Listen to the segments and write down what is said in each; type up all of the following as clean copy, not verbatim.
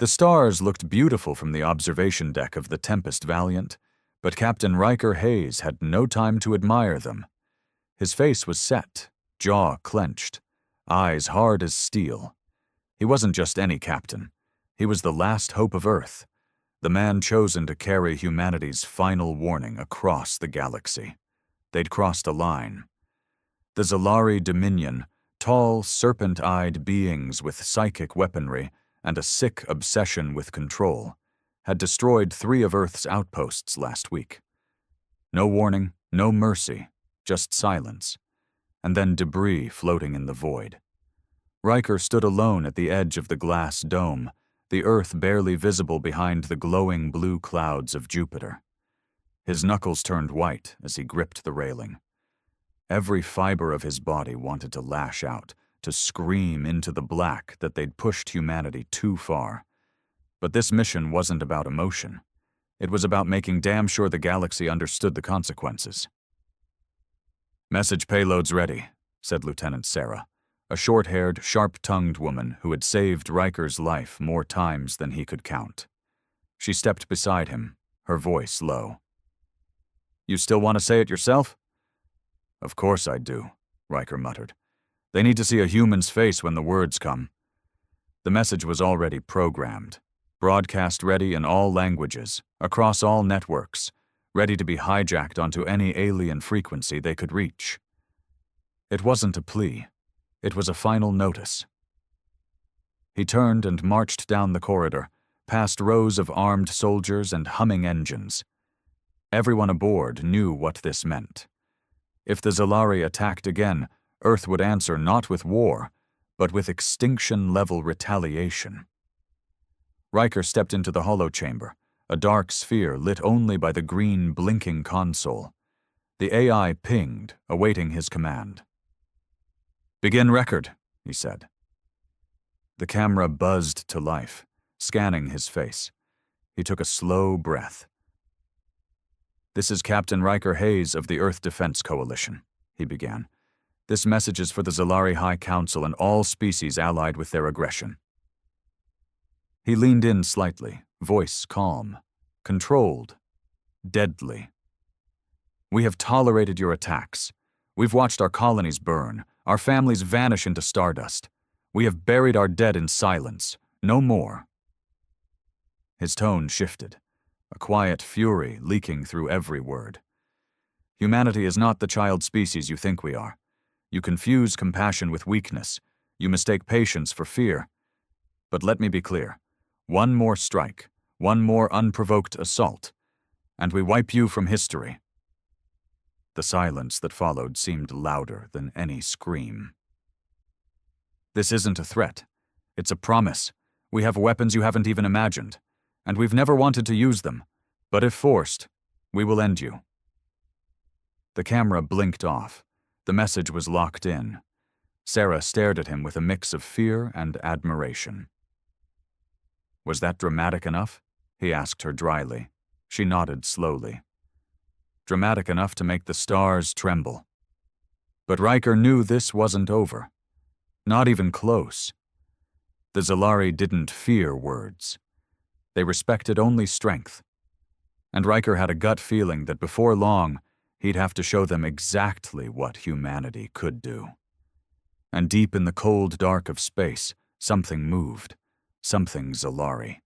The stars looked beautiful from the observation deck of the Tempest Valiant, but Captain Riker Hayes had no time to admire them. His face was set, jaw clenched, eyes hard as steel. He wasn't just any captain. He was the last hope of Earth, the man chosen to carry humanity's final warning across the galaxy. They'd crossed a line. The Zalari Dominion, tall, serpent-eyed beings with psychic weaponry and a sick obsession with control, had destroyed 3 of Earth's outposts last week. No warning, no mercy, just silence, and then debris floating in the void. Riker stood alone at the edge of the glass dome, the Earth barely visible behind the glowing blue clouds of Jupiter. His knuckles turned white as he gripped the railing. Every fiber of his body wanted to lash out, to scream into the black that they'd pushed humanity too far. But this mission wasn't about emotion. It was about making damn sure the galaxy understood the consequences. "Message payloads ready," said Lieutenant Sarah, a short-haired, sharp-tongued woman who had saved Riker's life more times than he could count. She stepped beside him, her voice low. "You still want to say it yourself?" "Of course I do," Riker muttered. "They need to see a human's face when the words come." The message was already programmed, broadcast ready in all languages, across all networks, ready to be hijacked onto any alien frequency they could reach. It wasn't a plea. It was a final notice. He turned and marched down the corridor, past rows of armed soldiers and humming engines. Everyone aboard knew what this meant. If the Zalari attacked again, Earth would answer not with war, but with extinction-level retaliation. Riker stepped into the holochamber, a dark sphere lit only by the green, blinking console. The AI pinged, awaiting his command. "Begin record," he said. The camera buzzed to life, scanning his face. He took a slow breath. "This is Captain Riker Hayes of the Earth Defense Coalition," he began. "This message is for the Zalari High Council and all species allied with their aggression." He leaned in slightly, voice calm, controlled, deadly. "We have tolerated your attacks. We've watched our colonies burn, our families vanish into stardust. We have buried our dead in silence. No more." His tone shifted, a quiet fury leaking through every word. "Humanity is not the child species you think we are. You confuse compassion with weakness. You mistake patience for fear. But let me be clear. One more strike, one more unprovoked assault, and we wipe you from history." The silence that followed seemed louder than any scream. "This isn't a threat. It's a promise. We have weapons you haven't even imagined, and we've never wanted to use them. But if forced, we will end you." The camera blinked off. The message was locked in. Sarah stared at him with a mix of fear and admiration. "Was that dramatic enough?" he asked her dryly. She nodded slowly. "Dramatic enough to make the stars tremble." But Riker knew this wasn't over. Not even close. The Zalari didn't fear words. They respected only strength. And Riker had a gut feeling that before long, he'd have to show them exactly what humanity could do. And deep in the cold dark of space, something moved. Something Zalari.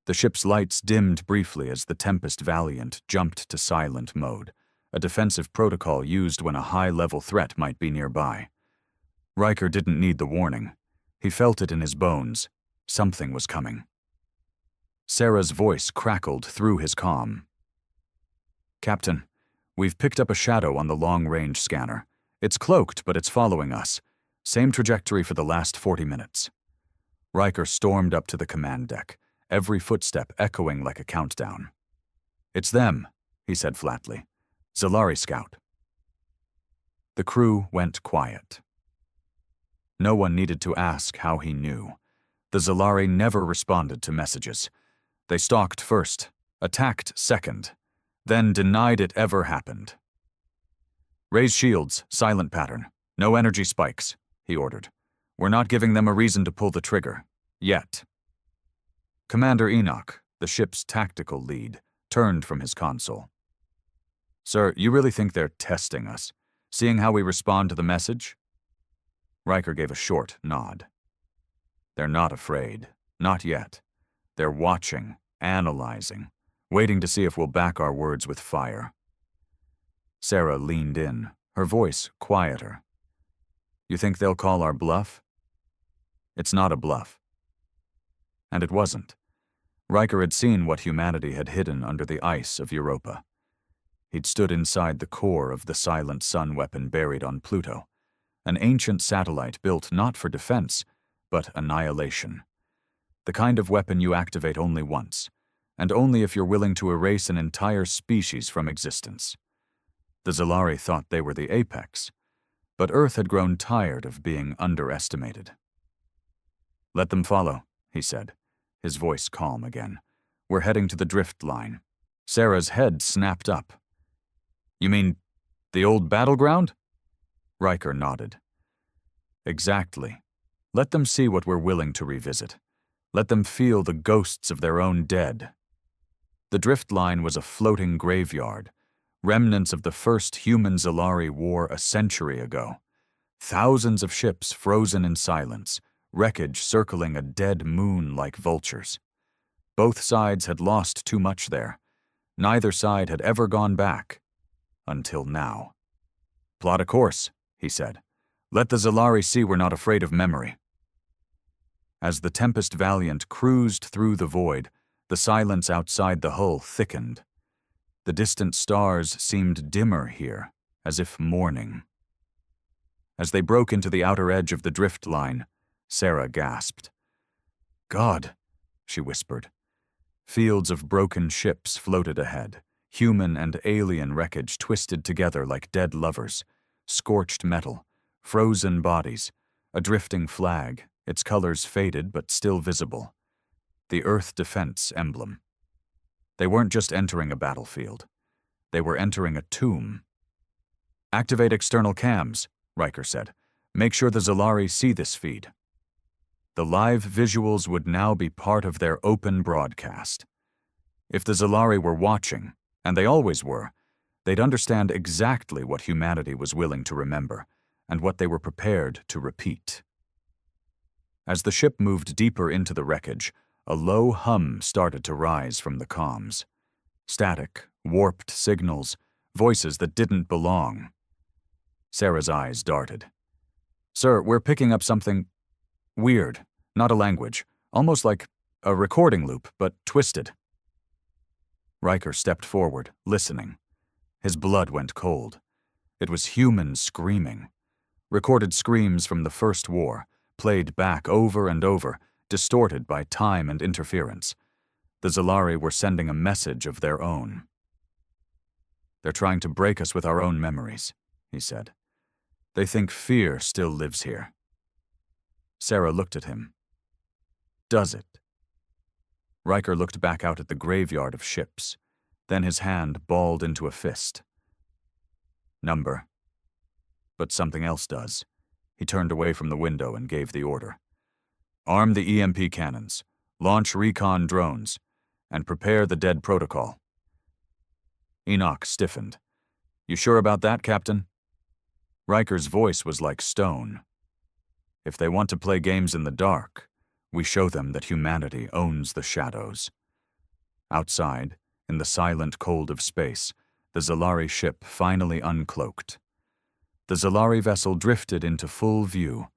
The ship's lights dimmed briefly as the Tempest Valiant jumped to silent mode, a defensive protocol used when a high-level threat might be nearby. Riker didn't need the warning. He felt it in his bones. Something was coming. Sarah's voice crackled through his comm. "Captain, we've picked up a shadow on the long-range scanner. It's cloaked, but it's following us. Same trajectory for the last 40 minutes. Riker stormed up to the command deck, every footstep echoing like a countdown. "It's them," he said flatly. "Zalari Scout." The crew went quiet. No one needed to ask how he knew. The Zalari never responded to messages. They stalked first, attacked second, then denied it ever happened. "Raise shields, silent pattern. No energy spikes," he ordered. "We're not giving them a reason to pull the trigger. Yet." Commander Enoch, the ship's tactical lead, turned from his console. Sir, you really think they're testing us, seeing how we respond to the message? Riker gave a short nod. They're not afraid. Not yet. They're watching, analyzing, waiting to see if we'll back our words with fire. Sarah leaned in, her voice quieter. You think they'll call our bluff? It's not a bluff. And it wasn't. Riker had seen what humanity had hidden under the ice of Europa. He'd stood inside the core of the Silent Sun weapon buried on Pluto, an ancient satellite built not for defense, but annihilation. The kind of weapon you activate only once, and only if you're willing to erase an entire species from existence. The Zalari thought they were the apex, but Earth had grown tired of being underestimated. Let them follow, he said, his voice calm again. We're heading to the drift line. Sarah's head snapped up. You mean the old battleground? Riker nodded. Exactly. Let them see what we're willing to revisit. Let them feel the ghosts of their own dead. The drift line was a floating graveyard, remnants of the first human Zalari war a century ago. Thousands of ships frozen in silence, wreckage circling a dead moon like vultures. Both sides had lost too much there. Neither side had ever gone back. Until now. Plot a course, he said. Let the Zalari see we're not afraid of memory. As the Tempest Valiant cruised through the void, the silence outside the hull thickened. The distant stars seemed dimmer here, as if mourning. As they broke into the outer edge of the drift line, Sarah gasped. God, she whispered. Fields of broken ships floated ahead, human and alien wreckage twisted together like dead lovers, scorched metal, frozen bodies, a drifting flag, its colors faded but still visible. The Earth Defense emblem. They weren't just entering a battlefield. They were entering a tomb. Activate external cams, Riker said. Make sure the Zalari see this feed. The live visuals would now be part of their open broadcast. If the Zalari were watching, and they always were, they'd understand exactly what humanity was willing to remember, and what they were prepared to repeat. As the ship moved deeper into the wreckage, a low hum started to rise from the comms. Static, warped signals, voices that didn't belong. Sarah's eyes darted. Sir, we're picking up something weird, not a language, almost like a recording loop, but twisted. Riker stepped forward, listening. His blood went cold. It was humans screaming. Recorded screams from the First War, played back over and over, distorted by time and interference. The Zalari were sending a message of their own. They're trying to break us with our own memories, he said. They think fear still lives here. Sarah looked at him. Does it? Riker looked back out at the graveyard of ships. Then his hand balled into a fist. Number. But something else does. He turned away from the window and gave the order. Arm the EMP cannons, launch recon drones, and prepare the dead protocol. Enoch stiffened. You sure about that, Captain? Riker's voice was like stone. If they want to play games in the dark, we show them that humanity owns the shadows. Outside, in the silent cold of space, the Zalari ship finally uncloaked. The Zalari vessel drifted into full view,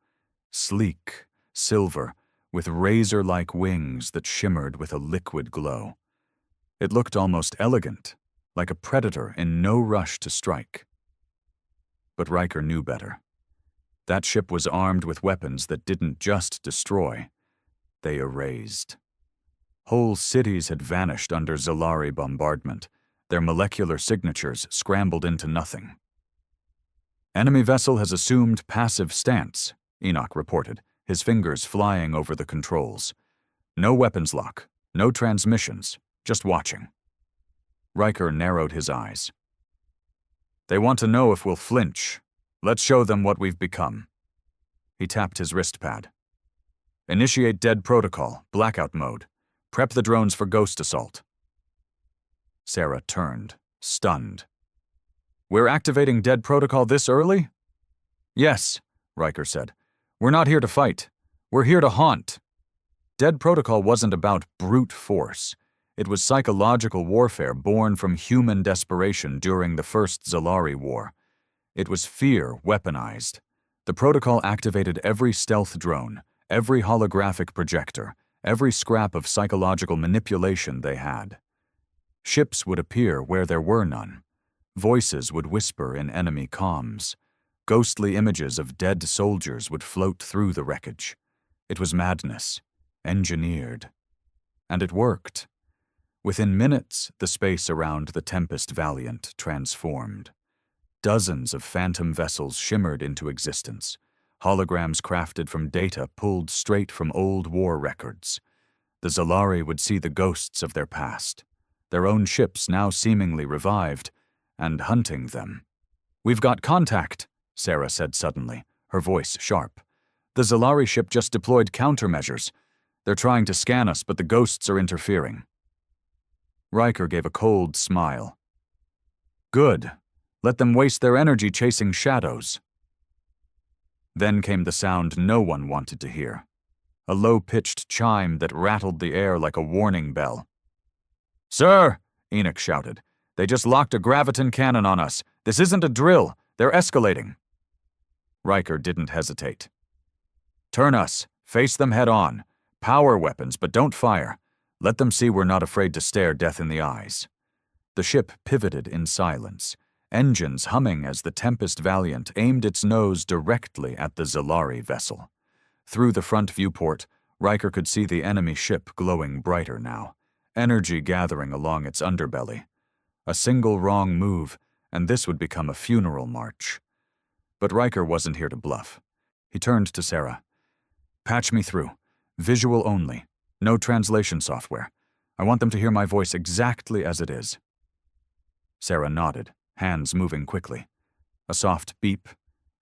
sleek, silver, with razor-like wings that shimmered with a liquid glow. It looked almost elegant, like a predator in no rush to strike. But Riker knew better. That ship was armed with weapons that didn't just destroy, they erased. Whole cities had vanished under Zalari bombardment, their molecular signatures scrambled into nothing. Enemy vessel has assumed passive stance, Enoch reported, his fingers flying over the controls. No weapons lock, no transmissions, just watching. Riker narrowed his eyes. They want to know if we'll flinch. Let's show them what we've become. He tapped his wrist pad. Initiate dead protocol, blackout mode. Prep the drones for ghost assault. Sarah turned, stunned. We're activating dead protocol this early? Yes, Riker said. We're not here to fight. We're here to haunt. Dead protocol wasn't about brute force. It was psychological warfare born from human desperation during the First Zalari War. It was fear weaponized. The protocol activated every stealth drone, every holographic projector, every scrap of psychological manipulation they had. Ships would appear where there were none. Voices would whisper in enemy comms. Ghostly images of dead soldiers would float through the wreckage. It was madness, engineered. And it worked. Within minutes, the space around the Tempest Valiant transformed. Dozens of phantom vessels shimmered into existence, holograms crafted from data pulled straight from old war records. The Zalari would see the ghosts of their past, their own ships now seemingly revived, and hunting them. "We've got contact," Sarah said suddenly, her voice sharp. "The Zalari ship just deployed countermeasures. They're trying to scan us, but the ghosts are interfering." Riker gave a cold smile. "Good. Let them waste their energy chasing shadows." Then came the sound no one wanted to hear. A low-pitched chime that rattled the air like a warning bell. "Sir," Enoch shouted, "they just locked a graviton cannon on us. This isn't a drill. They're escalating." Riker didn't hesitate. "Turn us. Face them head on. Power weapons, but don't fire. Let them see we're not afraid to stare death in the eyes." The ship pivoted in silence, engines humming as the Tempest Valiant aimed its nose directly at the Zalari vessel. Through the front viewport, Riker could see the enemy ship glowing brighter now, energy gathering along its underbelly. A single wrong move, and this would become a funeral march. But Riker wasn't here to bluff. He turned to Sarah. "Patch me through. Visual only. No translation software. I want them to hear my voice exactly as it is." Sarah nodded, hands moving quickly. A soft beep,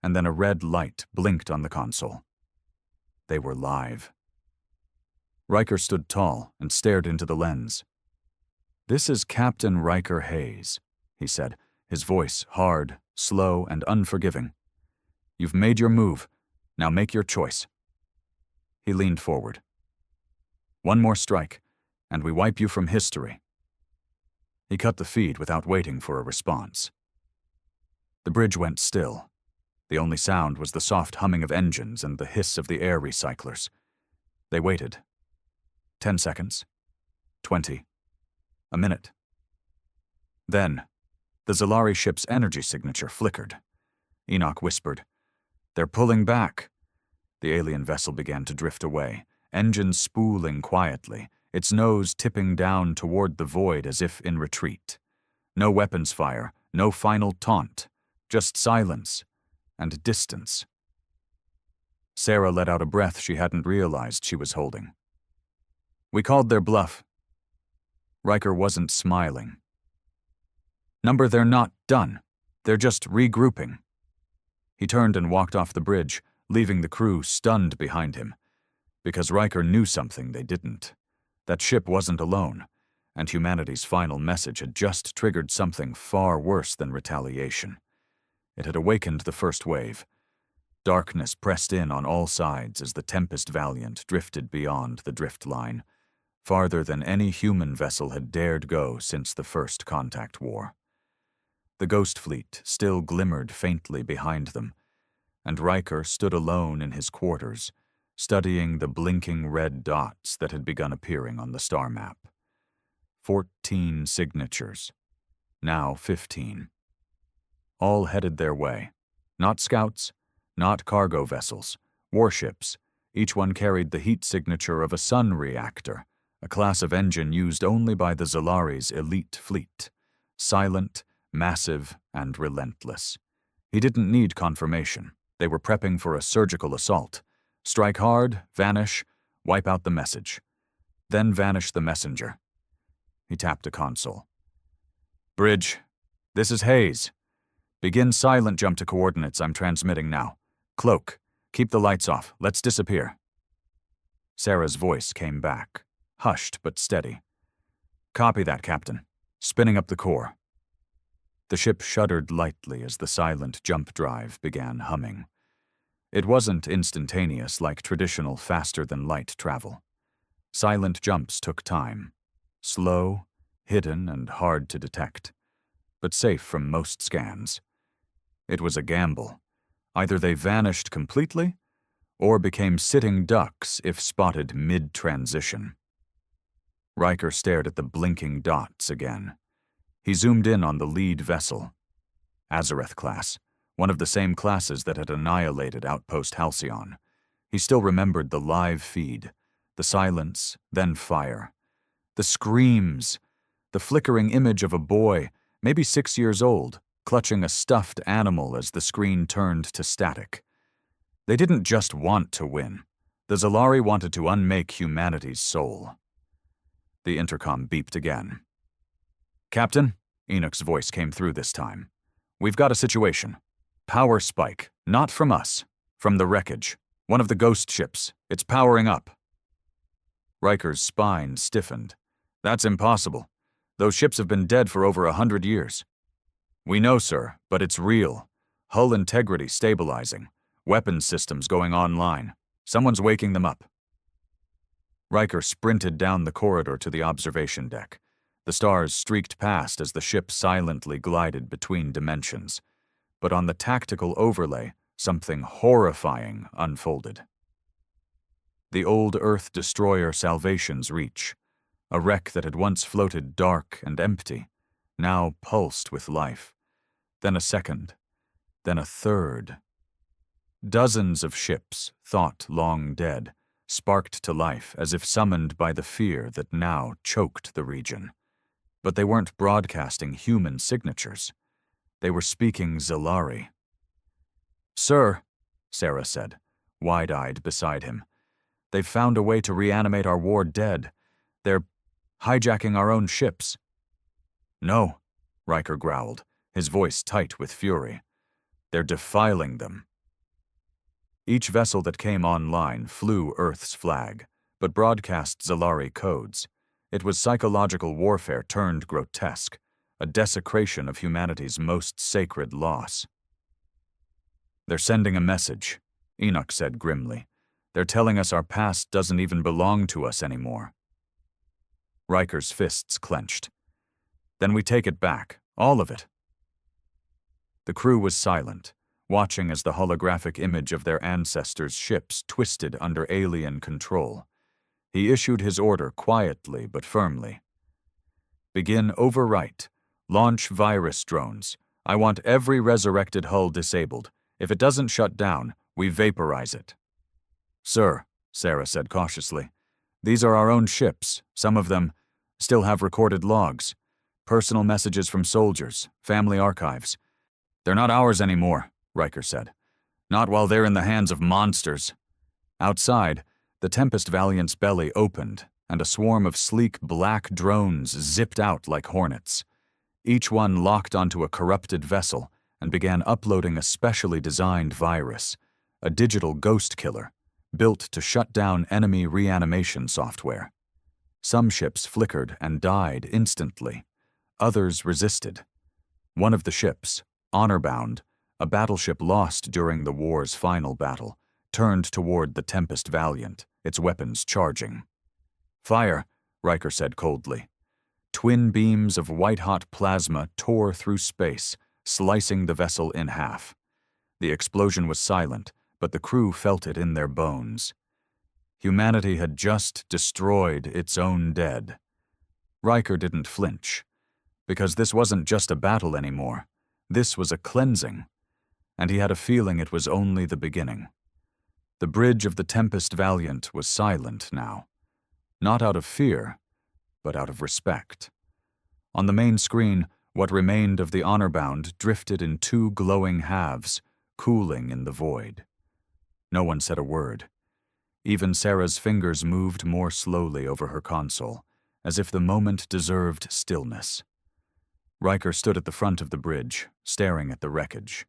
and then a red light blinked on the console. They were live. Riker stood tall and stared into the lens. "This is Captain Riker Hayes," he said, his voice hard, slow, and unforgiving. "You've made your move. Now make your choice." He leaned forward. "One more strike, and we wipe you from history." He cut the feed without waiting for a response. The bridge went still. The only sound was the soft humming of engines and the hiss of the air recyclers. They waited. 10 seconds. 20. A minute. Then, the Zalari ship's energy signature flickered. Enoch whispered, "They're pulling back." The alien vessel began to drift away, engines spooling quietly, its nose tipping down toward the void as if in retreat. No weapons fire, no final taunt, just silence and distance. Sarah let out a breath she hadn't realized she was holding. "We called their bluff." Riker wasn't smiling. "Number, they're not done. They're just regrouping." He turned and walked off the bridge, leaving the crew stunned behind him. Because Riker knew something they didn't. That ship wasn't alone, and humanity's final message had just triggered something far worse than retaliation. It had awakened the first wave. Darkness pressed in on all sides as the Tempest Valiant drifted beyond the drift line, farther than any human vessel had dared go since the first contact war. The Ghost Fleet still glimmered faintly behind them, and Riker stood alone in his quarters, studying the blinking red dots that had begun appearing on the star map. 14 signatures, now 15. All headed their way. Not scouts, not cargo vessels, warships. Each one carried the heat signature of a sun reactor, a class of engine used only by the Zalari's elite fleet. Silent, massive, and relentless. He didn't need confirmation. They were prepping for a surgical assault. Strike hard, vanish, wipe out the message. Then vanish the messenger. He tapped a console. "Bridge, this is Hayes. Begin silent jump to coordinates I'm transmitting now. Cloak, keep the lights off. Let's disappear." Sarah's voice came back, hushed but steady. "Copy that, Captain. Spinning up the core." The ship shuddered lightly as the silent jump drive began humming. It wasn't instantaneous like traditional faster-than-light travel. Silent jumps took time. Slow, hidden, and hard to detect, but safe from most scans. It was a gamble. Either they vanished completely, or became sitting ducks if spotted mid-transition. Riker stared at the blinking dots again. He zoomed in on the lead vessel, Azareth class, one of the same classes that had annihilated Outpost Halcyon. He still remembered the live feed, the silence, then fire. The screams, the flickering image of a boy, maybe 6 years old, clutching a stuffed animal as the screen turned to static. They didn't just want to win. The Zalari wanted to unmake humanity's soul. The intercom beeped again. "Captain," Enoch's voice came through this time. "We've got a situation. Power spike, not from us, from the wreckage. One of the ghost ships. It's powering up." Riker's spine stiffened. "That's impossible. Those ships have been dead for over 100 years. "We know, sir, but it's real. Hull integrity stabilizing. Weapons systems going online. Someone's waking them up." Riker sprinted down the corridor to the observation deck. The stars streaked past as the ship silently glided between dimensions. But on the tactical overlay, something horrifying unfolded. The old Earth destroyer Salvation's Reach, a wreck that had once floated dark and empty, now pulsed with life. Then a second, then a third. Dozens of ships, thought long dead, sparked to life as if summoned by the fear that now choked the region. But they weren't broadcasting human signatures. They were speaking Zalari. "Sir," Sarah said, wide-eyed beside him, "they've found a way to reanimate our war dead. They're hijacking our own ships." "No," Riker growled, his voice tight with fury. "They're defiling them." Each vessel that came online flew Earth's flag, but broadcast Zalari codes. It was psychological warfare turned grotesque, a desecration of humanity's most sacred loss. "They're sending a message," Enoch said grimly. "They're telling us our past doesn't even belong to us anymore." Riker's fists clenched. "Then we take it back, all of it." The crew was silent, watching as the holographic image of their ancestors' ships twisted under alien control. He issued his order quietly but firmly. "Begin overwrite. Launch virus drones. I want every resurrected hull disabled. If it doesn't shut down, we vaporize it." "Sir," Sarah said cautiously, "these are our own ships. Some of them still have recorded logs. Personal messages from soldiers, family archives. They're not ours anymore," Riker said. "Not while they're in the hands of monsters." Outside, the Tempest Valiant's belly opened, and a swarm of sleek black drones zipped out like hornets. Each one locked onto a corrupted vessel and began uploading a specially designed virus, a digital ghost killer, built to shut down enemy reanimation software. Some ships flickered and died instantly. Others resisted. One of the ships, honor-bound, a battleship lost during the war's final battle, turned toward the Tempest Valiant, its weapons charging. "Fire," Riker said coldly. Twin beams of white-hot plasma tore through space, slicing the vessel in half. The explosion was silent, but the crew felt it in their bones. Humanity had just destroyed its own dead. Riker didn't flinch, because this wasn't just a battle anymore. This was a cleansing, and he had a feeling it was only the beginning. The bridge of the Tempest Valiant was silent now, not out of fear, but out of respect. On the main screen, what remained of the honor-bound drifted in two glowing halves, cooling in the void. No one said a word. Even Sarah's fingers moved more slowly over her console, as if the moment deserved stillness. Riker stood at the front of the bridge, staring at the wreckage.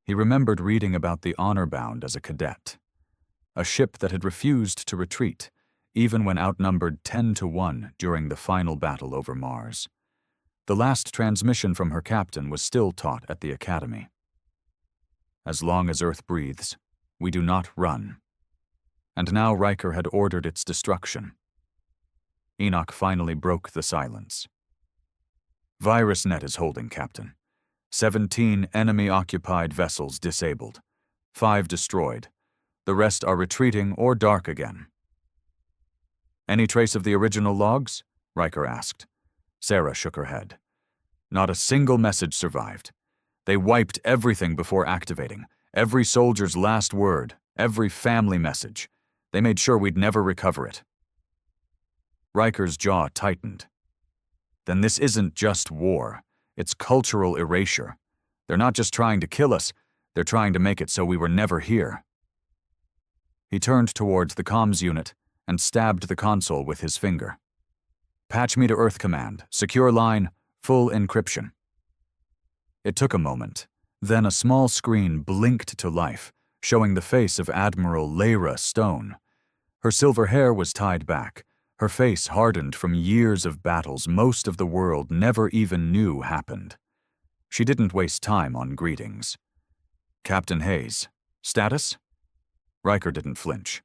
He remembered reading about the honor-bound as a cadet. A ship that had refused to retreat, even when outnumbered 10-1 during the final battle over Mars. The last transmission from her captain was still taught at the academy. As long as Earth breathes, we do not run. And now Riker had ordered its destruction. Enoch finally broke the silence. Virus net is holding, Captain. 17 enemy-occupied vessels disabled. 5 destroyed. The rest are retreating or dark again. Any trace of the original logs? Riker asked. Sarah shook her head. Not a single message survived. They wiped everything before activating. Every soldier's last word, every family message. They made sure we'd never recover it. Riker's jaw tightened. Then this isn't just war. It's cultural erasure. They're not just trying to kill us, they're trying to make it so we were never here. He turned towards the comms unit and stabbed the console with his finger. Patch me to Earth Command. Secure line, full encryption. It took a moment. Then a small screen blinked to life, showing the face of Admiral Lyra Stone. Her silver hair was tied back, her face hardened from years of battles most of the world never even knew happened. She didn't waste time on greetings. Captain Hayes, status? Riker didn't flinch.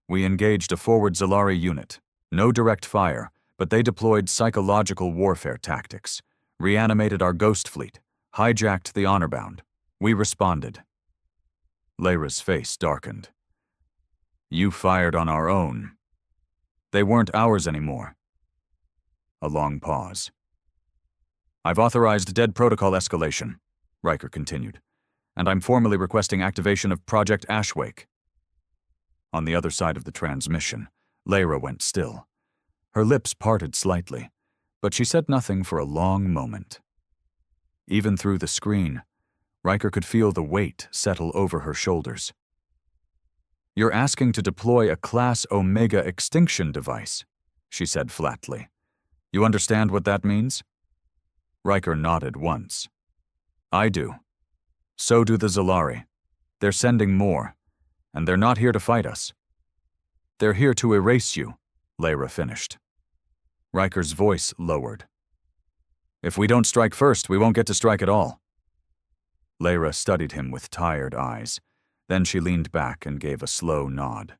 We engaged a forward Zalari unit. No direct fire, but they deployed psychological warfare tactics, reanimated our ghost fleet, hijacked the honor-bound. We responded. Lyra's face darkened. You fired on our own. They weren't ours anymore. A long pause. I've authorized dead protocol escalation, Riker continued, and I'm formally requesting activation of Project Ashwake. On the other side of the transmission, Lyra went still. Her lips parted slightly, but she said nothing for a long moment. Even through the screen, Riker could feel the weight settle over her shoulders. You're asking to deploy a Class Omega extinction device, she said flatly. You understand what that means? Riker nodded once. I do. So do the Zalari. They're sending more, and they're not here to fight us. They're here to erase you, Lyra finished. Riker's voice lowered. If we don't strike first, we won't get to strike at all. Lyra studied him with tired eyes. Then she leaned back and gave a slow nod.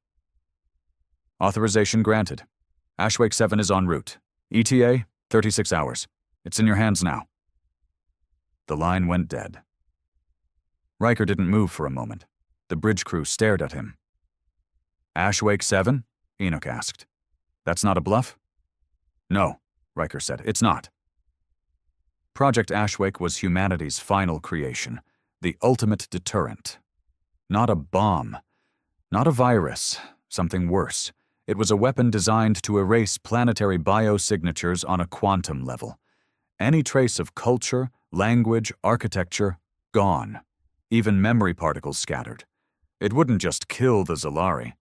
Authorization granted. Ashwake 7 is en route. ETA, 36 hours. It's in your hands now. The line went dead. Riker didn't move for a moment. The bridge crew stared at him. Ashwake 7? Enoch asked. That's not a bluff? No, Riker said. It's not. Project Ashwake was humanity's final creation, the ultimate deterrent. Not a bomb, not a virus, something worse. It was a weapon designed to erase planetary biosignatures on a quantum level. Any trace of culture, language, architecture, gone. Even memory particles scattered. It wouldn't just kill the Zalari.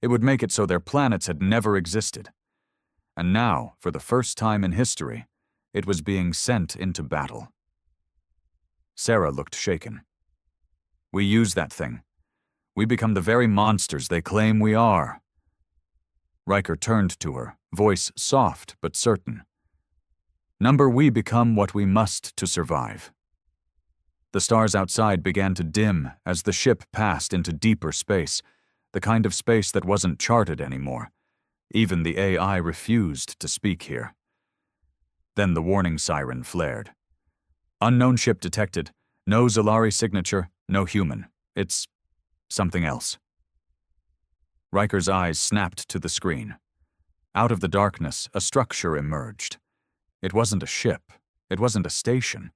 It would make it so their planets had never existed. And now, for the first time in history, it was being sent into battle. Sarah looked shaken. We use that thing. We become the very monsters they claim we are. Riker turned to her, voice soft but certain. Number, we become what we must to survive. The stars outside began to dim as the ship passed into deeper space, the kind of space that wasn't charted anymore. Even the AI refused to speak here. Then the warning siren flared. Unknown ship detected. No Zalari signature, no human. It's something else. Riker's eyes snapped to the screen. Out of the darkness, a structure emerged. It wasn't a ship. It wasn't a station.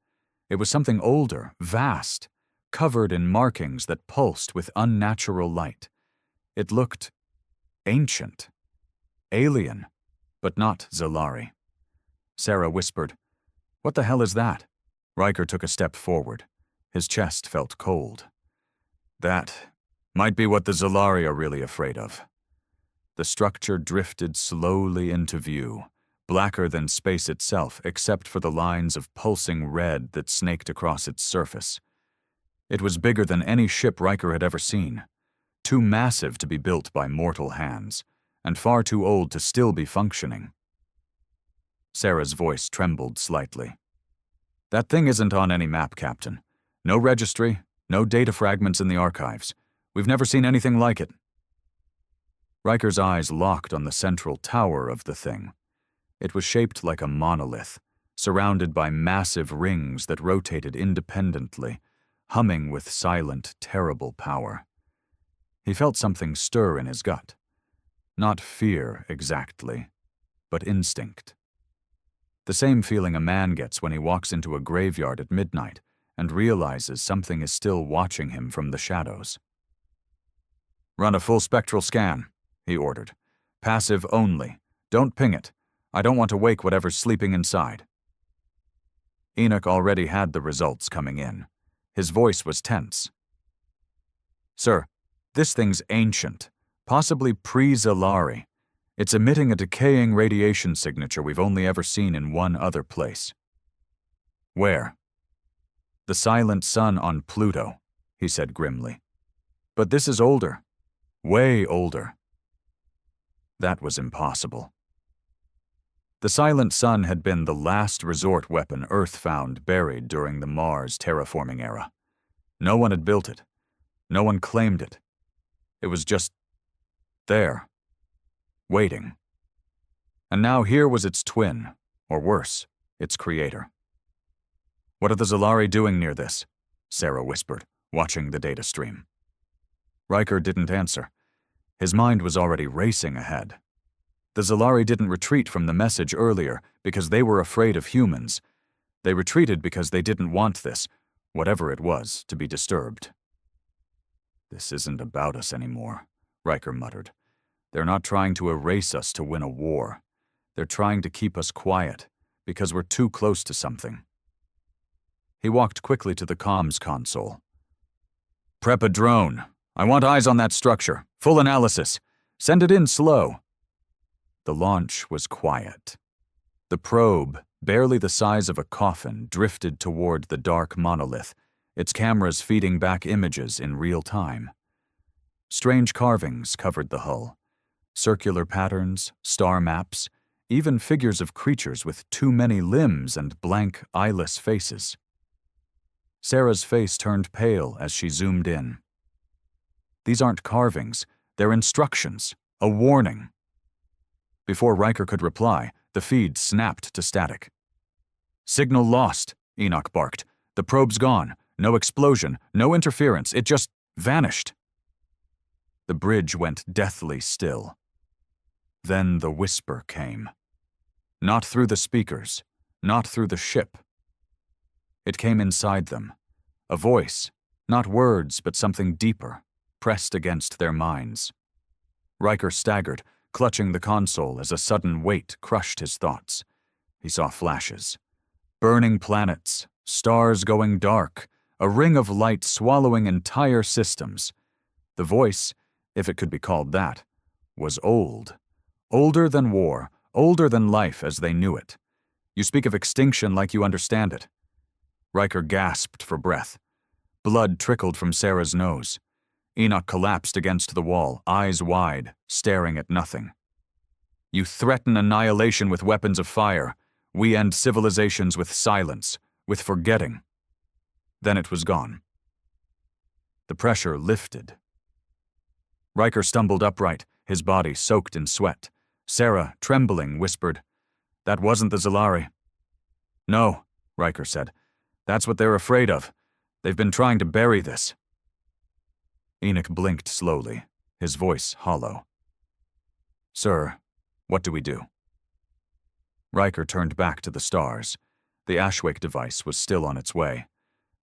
It was something older, vast, covered in markings that pulsed with unnatural light. It looked ancient, alien, but not Zalari. Sarah whispered, "What the hell is that?" Riker took a step forward. His chest felt cold. That might be what the Zalari are really afraid of. The structure drifted slowly into view, blacker than space itself except for the lines of pulsing red that snaked across its surface. It was bigger than any ship Riker had ever seen, too massive to be built by mortal hands, and far too old to still be functioning. Sarah's voice trembled slightly. That thing isn't on any map, Captain. No registry, no data fragments in the archives. We've never seen anything like it. Riker's eyes locked on the central tower of the thing. It was shaped like a monolith, surrounded by massive rings that rotated independently, humming with silent, terrible power. He felt something stir in his gut. Not fear, exactly, but instinct. The same feeling a man gets when he walks into a graveyard at midnight and realizes something is still watching him from the shadows. "Run a full spectral scan," he ordered. "Passive only. Don't ping it. I don't want to wake whatever's sleeping inside." Enoch already had the results coming in. His voice was tense. "Sir, this thing's ancient, possibly pre-Zalari. It's emitting a decaying radiation signature we've only ever seen in one other place." "Where?" "The silent sun on Pluto," he said grimly. "But this is older. Way older." That was impossible. The silent sun had been the last resort weapon Earth found buried during the Mars terraforming era. No one had built it. No one claimed it. It was just there, waiting. And now here was its twin, or worse, its creator. "What are the Zalari doing near this?" Sarah whispered, watching the data stream. Riker didn't answer. His mind was already racing ahead. The Zalari didn't retreat from the message earlier because they were afraid of humans. They retreated because they didn't want this, whatever it was, to be disturbed. "This isn't about us anymore," Riker muttered. "They're not trying to erase us to win a war. They're trying to keep us quiet, because we're too close to something." He walked quickly to the comms console. "Prep a drone. I want eyes on that structure. Full analysis. Send it in slow." The launch was quiet. The probe, barely the size of a coffin, drifted toward the dark monolith, its cameras feeding back images in real time. Strange carvings covered the hull. Circular patterns, star maps, even figures of creatures with too many limbs and blank, eyeless faces. Sarah's face turned pale as she zoomed in. These aren't carvings, they're instructions, a warning. Before Riker could reply, the feed snapped to static. "Signal lost," Enoch barked. "The probe's gone. No explosion, no interference, it just vanished." The bridge went deathly still. Then the whisper came. Not through the speakers, not through the ship. It came inside them. A voice, not words, but something deeper, pressed against their minds. Riker staggered, clutching the console as a sudden weight crushed his thoughts. He saw flashes. Burning planets, stars going dark, a ring of light swallowing entire systems. The voice, if it could be called that, was old. Older than war, older than life as they knew it. "You speak of extinction like you understand it." Riker gasped for breath. Blood trickled from Sarah's nose. Enoch collapsed against the wall, eyes wide, staring at nothing. "You threaten annihilation with weapons of fire. We end civilizations with silence, with forgetting." Then it was gone. The pressure lifted. Riker stumbled upright, his body soaked in sweat. Sarah, trembling, whispered, "That wasn't the Zalari." "No," Riker said. "That's what they're afraid of. They've been trying to bury this." Enoch blinked slowly, his voice hollow. "Sir, what do we do?" Riker turned back to the stars. The Ashwake device was still on its way.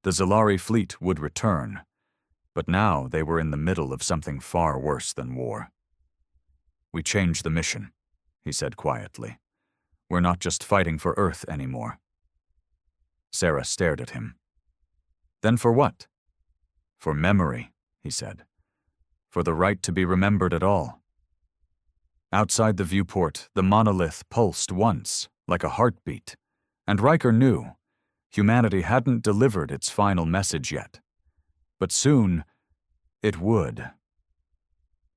The Zalari fleet would return. But now they were in the middle of something far worse than war. "We changed the mission," he said quietly. "We're not just fighting for Earth anymore." Sarah stared at him. "Then for what?" "For memory," he said. "For the right to be remembered at all." Outside the viewport, the monolith pulsed once, like a heartbeat, and Riker knew humanity hadn't delivered its final message yet. But soon, it would.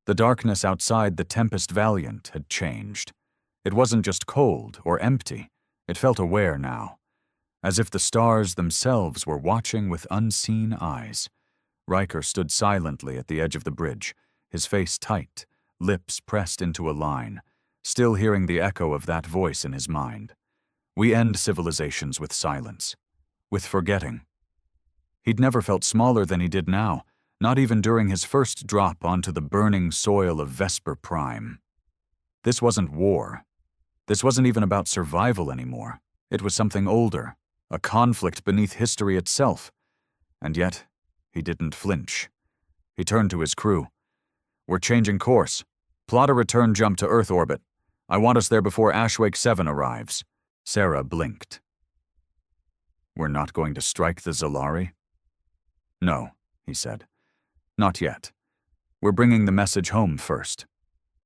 The darkness outside the Tempest Valiant had changed. It wasn't just cold or empty, it felt aware now, as if the stars themselves were watching with unseen eyes. Riker stood silently at the edge of the bridge, his face tight, lips pressed into a line, still hearing the echo of that voice in his mind. We end civilizations with silence, with forgetting. He'd never felt smaller than he did now, not even during his first drop onto the burning soil of Vesper Prime. This wasn't war. This wasn't even about survival anymore. It was something older, a conflict beneath history itself. And yet, he didn't flinch. He turned to his crew. "We're changing course. Plot a return jump to Earth orbit. I want us there before Ashwake 7 arrives." Sarah blinked. "We're not going to strike the Zalari?" "No," he said. "Not yet. We're bringing the message home first.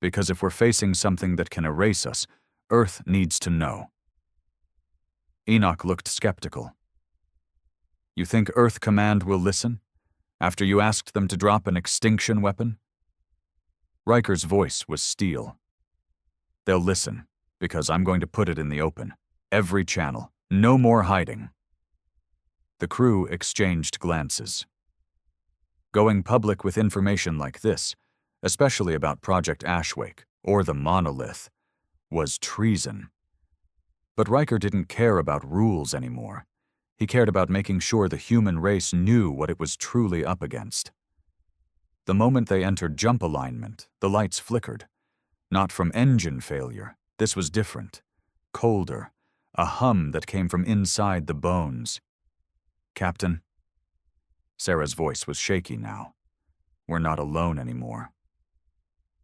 Because if we're facing something that can erase us, Earth needs to know." Enoch looked skeptical. "You think Earth Command will listen? After you asked them to drop an extinction weapon?" Riker's voice was steel. "They'll listen, because I'm going to put it in the open. Every channel. No more hiding." The crew exchanged glances. Going public with information like this, especially about Project Ashwake or the monolith, was treason. But Riker didn't care about rules anymore. He cared about making sure the human race knew what it was truly up against. The moment they entered jump alignment, the lights flickered. Not from engine failure. This was different. Colder. A hum that came from inside the bones. "Captain?" Sarah's voice was shaky now. "We're not alone anymore."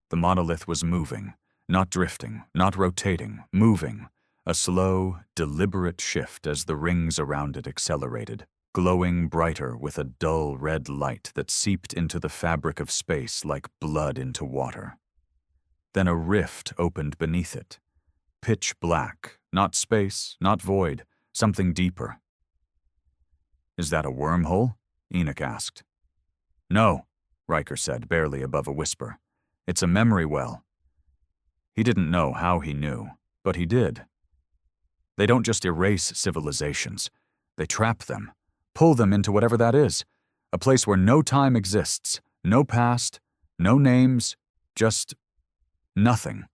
The monolith was moving, not drifting, not rotating, moving. A slow, deliberate shift as the rings around it accelerated, glowing brighter with a dull red light that seeped into the fabric of space like blood into water. Then a rift opened beneath it. Pitch black, not space, not void, something deeper. "Is that a wormhole?" Enoch asked. "No," Riker said, barely above a whisper. "It's a memory well." He didn't know how he knew, but he did. They don't just erase civilizations. They trap them, pull them into whatever that is, a place where no time exists, no past, no names, just nothing.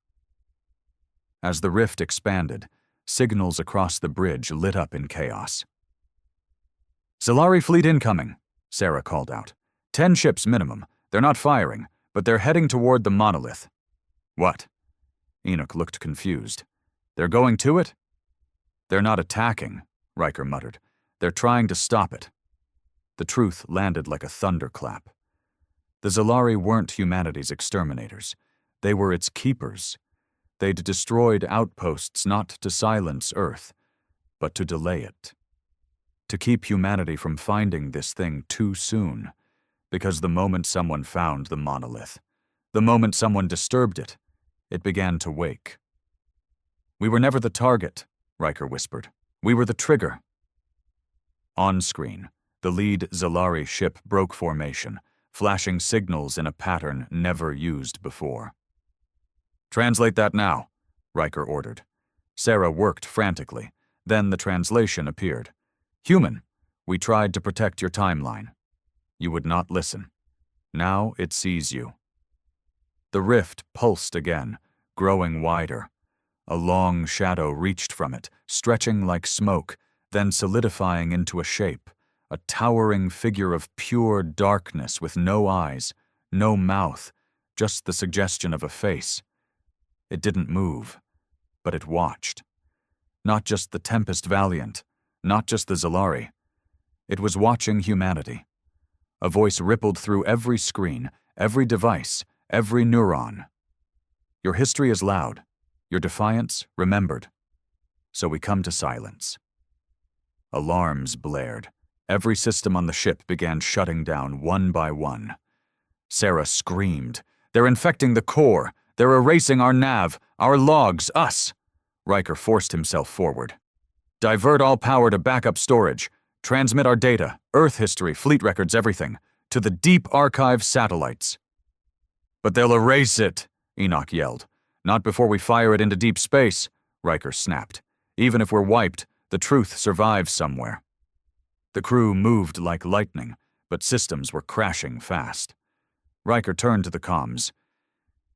As the rift expanded, signals across the bridge lit up in chaos. "Zalari fleet incoming," Sarah called out. 10 ships minimum. They're not firing, but they're heading toward the monolith." "What?" Enoch looked confused. "They're going to it?" "They're not attacking," Riker muttered. "They're trying to stop it." The truth landed like a thunderclap. The Zalari weren't humanity's exterminators. They were its keepers. They'd destroyed outposts not to silence Earth, but to delay it. To keep humanity from finding this thing too soon. Because the moment someone found the monolith, the moment someone disturbed it, it began to wake. "We were never the target," Riker whispered. "We were the trigger." On screen, the lead Zalari ship broke formation, flashing signals in a pattern never used before. "Translate that now," Riker ordered. Sarah worked frantically. Then the translation appeared. "Human, we tried to protect your timeline. You would not listen. Now it sees you." The rift pulsed again, growing wider. A long shadow reached from it, stretching like smoke, then solidifying into a shape, a towering figure of pure darkness with no eyes, no mouth, just the suggestion of a face. It didn't move, but it watched. Not just the Tempest Valiant, not just the Zalari. It was watching humanity. A voice rippled through every screen, every device, every neuron. "Your history is loud. Your defiance remembered. So we come to silence." Alarms blared. Every system on the ship began shutting down one by one. Sarah screamed. "They're infecting the core. They're erasing our nav, our logs, us." Riker forced himself forward. "Divert all power to backup storage. Transmit our data, Earth history, fleet records, everything, to the deep archive satellites." But they'll erase it, Enoch yelled. Not before we fire it into deep space, Riker snapped. Even if we're wiped, the truth survives somewhere. The crew moved like lightning, but systems were crashing fast. Riker turned to the comms.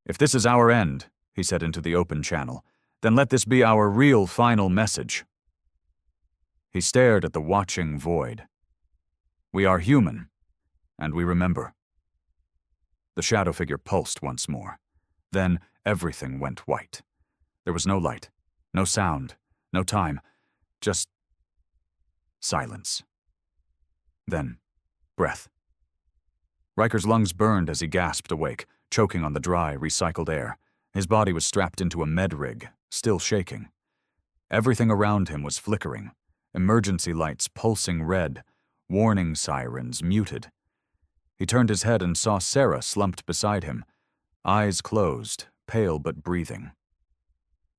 If this is our end, he said into the open channel, then let this be our real final message. He stared at the watching void. We are human, and we remember. The shadow figure pulsed once more. Then everything went white. There was no light, no sound, no time, just silence. Then, breath. Riker's lungs burned as he gasped awake, choking on the dry, recycled air. His body was strapped into a med rig, still shaking. Everything around him was flickering, emergency lights pulsing red, warning sirens muted. He turned his head and saw Sarah slumped beside him, eyes closed, pale but breathing.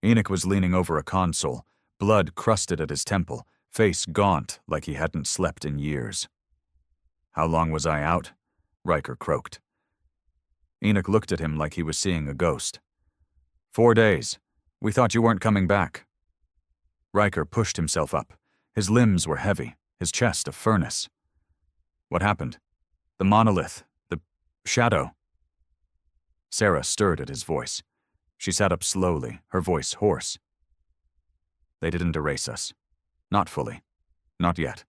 Enoch was leaning over a console, blood crusted at his temple, face gaunt like he hadn't slept in years. How long was I out? Riker croaked. Enoch looked at him like he was seeing a ghost. 4 days. We thought you weren't coming back. Riker pushed himself up. His limbs were heavy, his chest a furnace. What happened? The monolith, the shadow. Sarah stirred at his voice. She sat up slowly, her voice hoarse. They didn't erase us. Not fully. Not yet.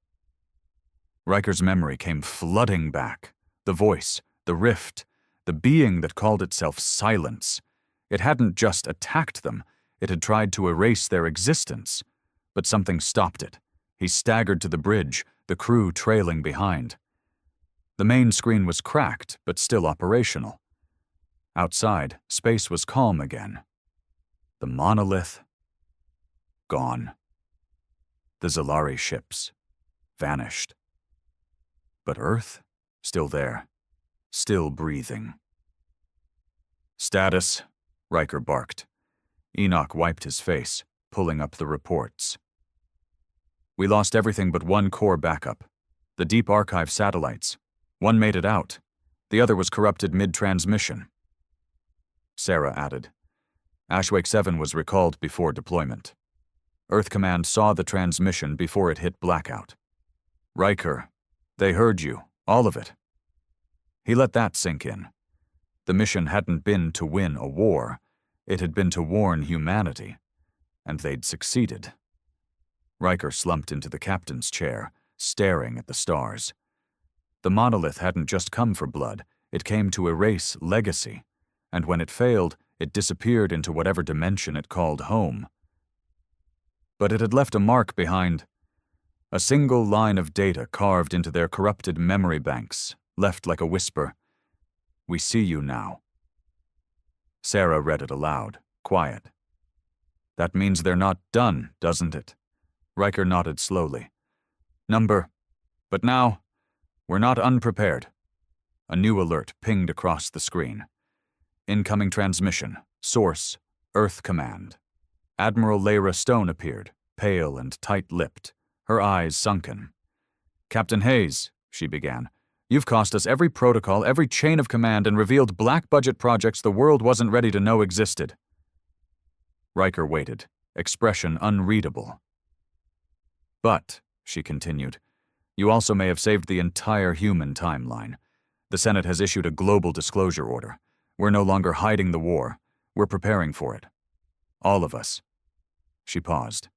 Riker's memory came flooding back. The voice, the rift, the being that called itself silence. It hadn't just attacked them, it had tried to erase their existence. But something stopped it. He staggered to the bridge, the crew trailing behind. The main screen was cracked, but still operational. Outside, space was calm again. The monolith, gone. The Zalari ships, vanished. But Earth, still there, still breathing. Status, Riker barked. Enoch wiped his face, pulling up the reports. We lost everything but one core backup. The Deep Archive satellites. One made it out. The other was corrupted mid-transmission. Sarah added. Ashwake 7 was recalled before deployment. Earth Command saw the transmission before it hit blackout. Riker, they heard you, all of it. He let that sink in. The mission hadn't been to win a war. It had been to warn humanity. And they'd succeeded. Riker slumped into the captain's chair, staring at the stars. The monolith hadn't just come for blood, it came to erase legacy, and when it failed, it disappeared into whatever dimension it called home. But it had left a mark behind. A single line of data carved into their corrupted memory banks, left like a whisper. We see you now. Sarah read it aloud, quiet. That means they're not done, doesn't it? Riker nodded slowly. Number. But now, we're not unprepared. A new alert pinged across the screen. Incoming transmission. Source, Earth Command. Admiral Lyra Stone appeared, pale and tight-lipped, her eyes sunken. Captain Hayes, she began, you've cost us every protocol, every chain of command, and revealed black-budget projects the world wasn't ready to know existed. Riker waited, expression unreadable. But, she continued, you also may have saved the entire human timeline. The Senate has issued a global disclosure order. We're no longer hiding the war. We're preparing for it. All of us. She paused.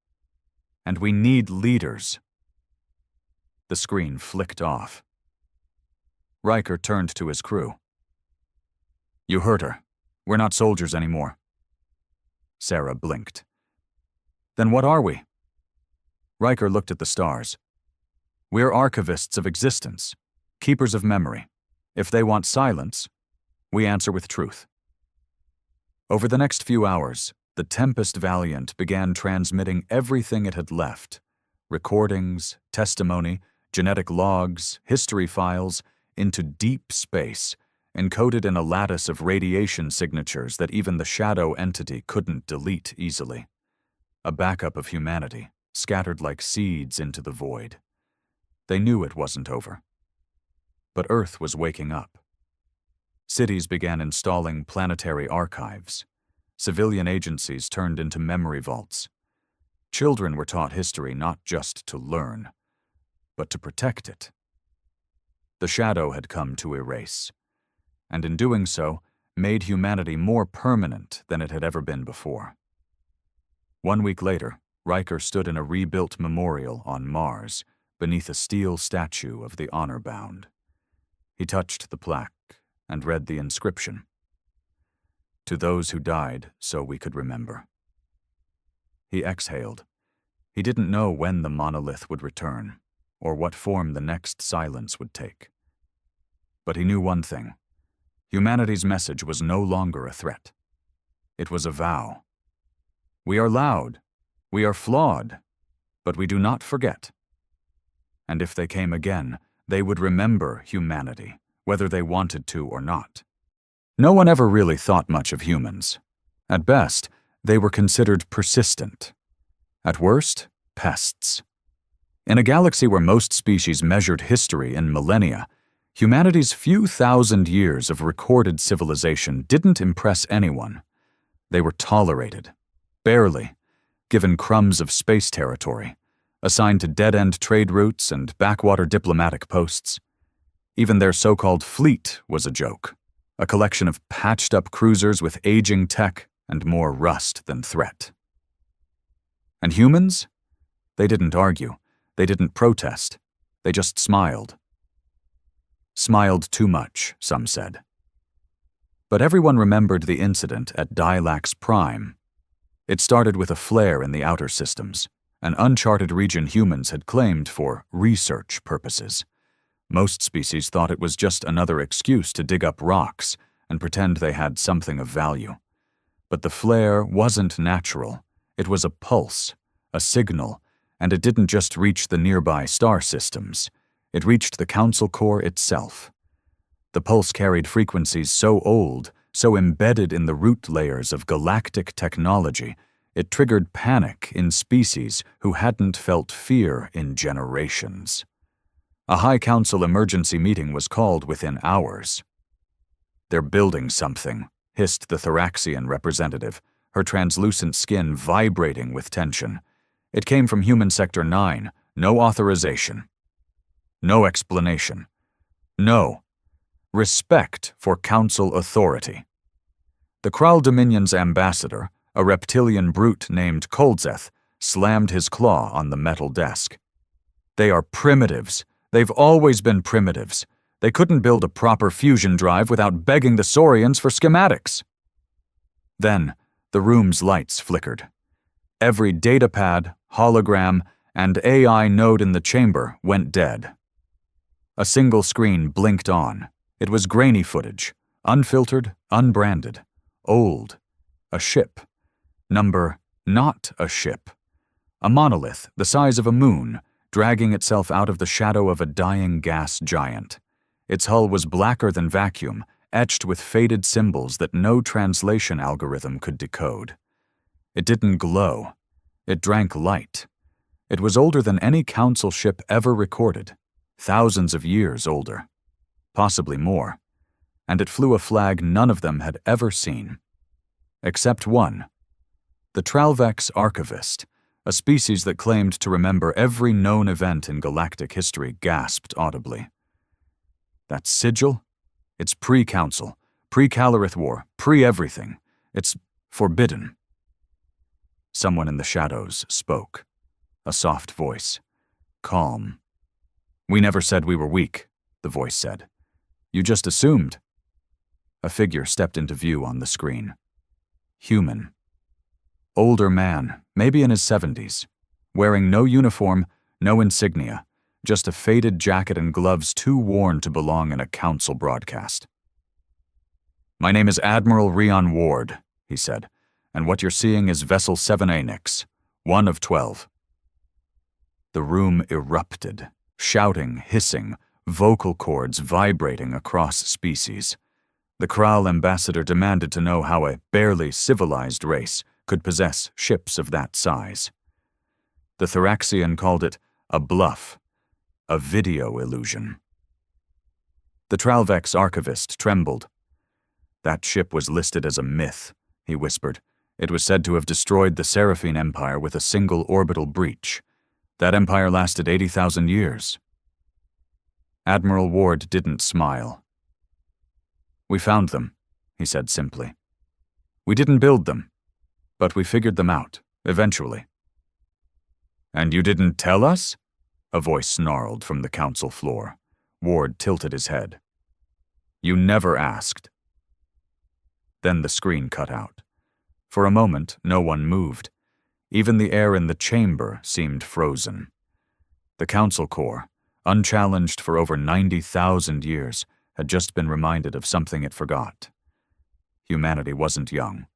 And we need leaders. The screen flicked off. Riker turned to his crew. You heard her. We're not soldiers anymore. Sarah blinked. Then what are we? Riker looked at the stars. We're archivists of existence, keepers of memory. If they want silence, we answer with truth. Over the next few hours, the Tempest Valiant began transmitting everything it had left. Recordings, testimony, genetic logs, history files, into deep space, encoded in a lattice of radiation signatures that even the shadow entity couldn't delete easily. A backup of humanity, scattered like seeds into the void. They knew it wasn't over. But Earth was waking up. Cities began installing planetary archives. Civilian agencies turned into memory vaults. Children were taught history not just to learn, but to protect it. The shadow had come to erase, and in doing so, made humanity more permanent than it had ever been before. 1 week later, Riker stood in a rebuilt memorial on Mars, beneath a steel statue of the honor-bound. He touched the plaque and read the inscription. "To those who died so we could remember." He exhaled. He didn't know when the monolith would return, or what form the next silence would take. But he knew one thing. Humanity's message was no longer a threat. It was a vow. We are loud, we are flawed, but we do not forget. And if they came again, they would remember humanity, whether they wanted to or not. No one ever really thought much of humans. At best, they were considered persistent. At worst, pests. In a galaxy where most species measured history in millennia, humanity's few thousand years of recorded civilization didn't impress anyone. They were tolerated, barely, given crumbs of space territory, assigned to dead-end trade routes and backwater diplomatic posts. Even their so-called fleet was a joke, a collection of patched-up cruisers with aging tech and more rust than threat. And humans? They didn't argue. They didn't protest. They just smiled. Smiled too much, some said. But everyone remembered the incident at Dilax Prime. It started with a flare in the outer systems, an uncharted region humans had claimed for research purposes. Most species thought it was just another excuse to dig up rocks and pretend they had something of value. But the flare wasn't natural. It was a pulse, a signal, and it didn't just reach the nearby star systems. It reached the Council Core itself. The pulse carried frequencies so old, so embedded in the root layers of galactic technology, it triggered panic in species who hadn't felt fear in generations. A High Council emergency meeting was called within hours. "They're building something," hissed the Thoraxian representative, her translucent skin vibrating with tension. "It came from Human Sector 9. No authorization. No explanation. No. Respect for Council authority." The Kral Dominion's ambassador, a reptilian brute named Kolzeth, slammed his claw on the metal desk. "They are primitives. They've always been primitives. They couldn't build a proper fusion drive without begging the Saurians for schematics." Then, the room's lights flickered. Every datapad, hologram, and AI node in the chamber went dead. A single screen blinked on. It was grainy footage, unfiltered, unbranded, old. A ship. Number, not a ship. A monolith the size of a moon, dragging itself out of the shadow of a dying gas giant. Its hull was blacker than vacuum, etched with faded symbols that no translation algorithm could decode. It didn't glow. It drank light. It was older than any Council ship ever recorded, thousands of years older, possibly more, and it flew a flag none of them had ever seen. Except one. The Tralvex Archivist, a species that claimed to remember every known event in galactic history, gasped audibly. "That sigil? It's pre-Council, pre-Calorith War, pre-everything. It's forbidden." Someone in the shadows spoke. A soft voice. Calm. "We never said we were weak," the voice said. "You just assumed." A figure stepped into view on the screen. Human. Older man, maybe in his 70s, wearing no uniform, no insignia, just a faded jacket and gloves too worn to belong in a Council broadcast. "My name is Admiral Rion Ward," he said, "and what you're seeing is Vessel 7A-Nix, 1 of 12. The room erupted, shouting, hissing, vocal cords vibrating across species. The Kral ambassador demanded to know how a barely civilized race could possess ships of that size. The Thoraxian called it a bluff, a video illusion. The Tralvex archivist trembled. That ship was listed as a myth, he whispered. It was said to have destroyed the Seraphine Empire with a single orbital breach. That empire lasted 80,000 years. Admiral Ward didn't smile. We found them, he said simply. We didn't build them, but we figured them out, eventually. And you didn't tell us? A voice snarled from the council floor. Ward tilted his head. You never asked. Then the screen cut out. For a moment, no one moved. Even the air in the chamber seemed frozen. The council corps, unchallenged for over 90,000 years, had just been reminded of something it forgot. Humanity wasn't young.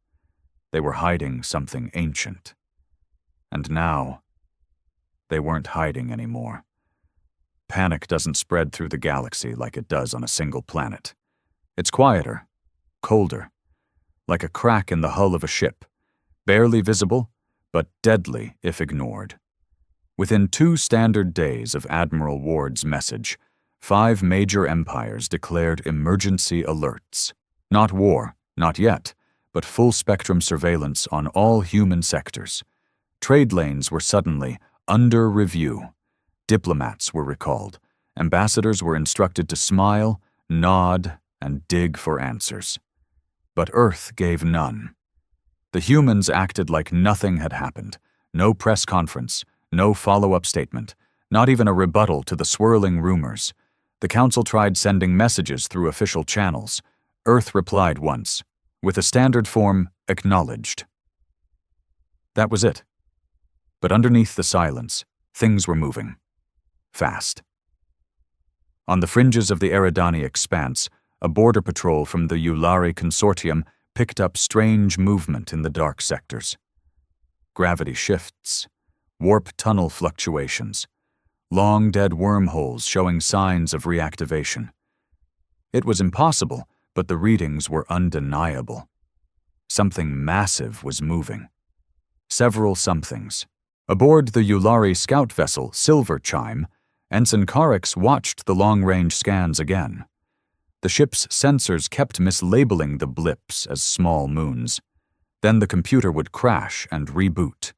They were hiding something ancient. And now, they weren't hiding anymore. Panic doesn't spread through the galaxy like it does on a single planet. It's quieter, colder, like a crack in the hull of a ship, barely visible, but deadly if ignored. Within 2 standard days of Admiral Ward's message, 5 major empires declared emergency alerts. Not war, not yet, but full-spectrum surveillance on all human sectors. Trade lanes were suddenly under review. Diplomats were recalled. Ambassadors were instructed to smile, nod, and dig for answers. But Earth gave none. The humans acted like nothing had happened. No press conference, no follow-up statement, not even a rebuttal to the swirling rumors. The Council tried sending messages through official channels. Earth replied once, with a standard form, acknowledged. That was it. But underneath the silence, things were moving. Fast. On the fringes of the Eridani expanse, a border patrol from the Yulari Consortium picked up strange movement in the dark sectors. Gravity shifts, warp tunnel fluctuations, long dead wormholes showing signs of reactivation. It was impossible, but the readings were undeniable. Something massive was moving. Several somethings. Aboard the Yulari scout vessel Silver Chime, Ensign Carrick's watched the long-range scans again. The ship's sensors kept mislabeling the blips as small moons. Then the computer would crash and reboot.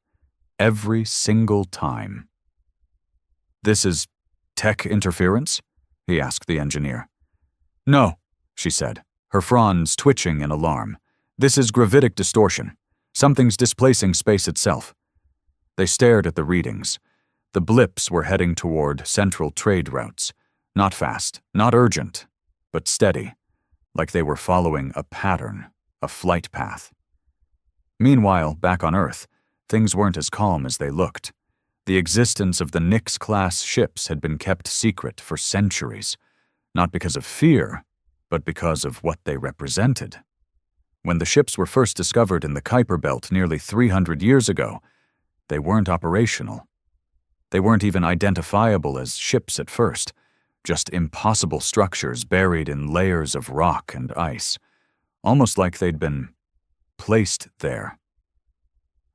Every single time. This is tech interference? He asked the engineer. No, she said, her fronds twitching in alarm. This is gravitic distortion. Something's displacing space itself. They stared at the readings. The blips were heading toward central trade routes. Not fast, not urgent, but steady, like they were following a pattern, a flight path. Meanwhile, back on Earth, things weren't as calm as they looked. The existence of the Nyx-class ships had been kept secret for centuries, not because of fear, but because of what they represented. When the ships were first discovered in the Kuiper Belt nearly 300 years ago, they weren't operational. They weren't even identifiable as ships at first, just impossible structures buried in layers of rock and ice, almost like they'd been placed there.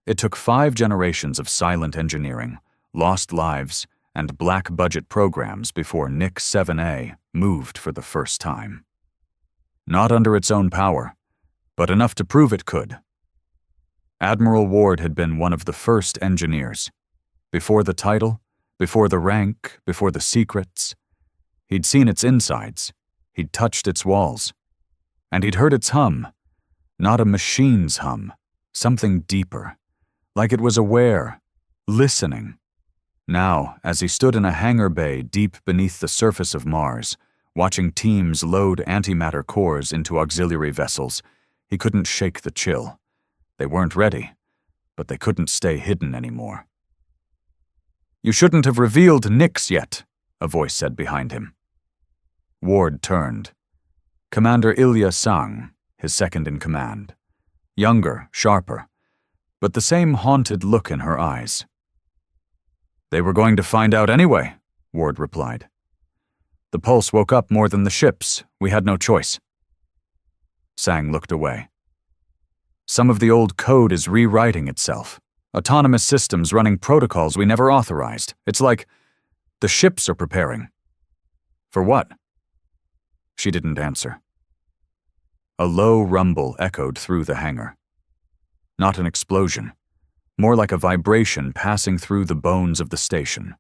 It took 5 generations of silent engineering, lost lives, and black-budget programs before Nyx 7A moved for the first time. Not under its own power, but enough to prove it could. Admiral Ward had been one of the first engineers. Before the title, before the rank, before the secrets. He'd seen its insides, he'd touched its walls, and he'd heard its hum. Not a machine's hum, something deeper, like it was aware, listening. Now, as he stood in a hangar bay deep beneath the surface of Mars, watching teams load antimatter cores into auxiliary vessels, he couldn't shake the chill. They weren't ready, but they couldn't stay hidden anymore. You shouldn't have revealed Nyx yet, a voice said behind him. Ward turned. Commander Ilya Sang, his second-in-command. Younger, sharper, but the same haunted look in her eyes. They were going to find out anyway, Ward replied. The pulse woke up more than the ships. We had no choice. Sang looked away. Some of the old code is rewriting itself. Autonomous systems running protocols we never authorized. It's like the ships are preparing. For what? She didn't answer. A low rumble echoed through the hangar. Not an explosion, more like a vibration passing through the bones of the station.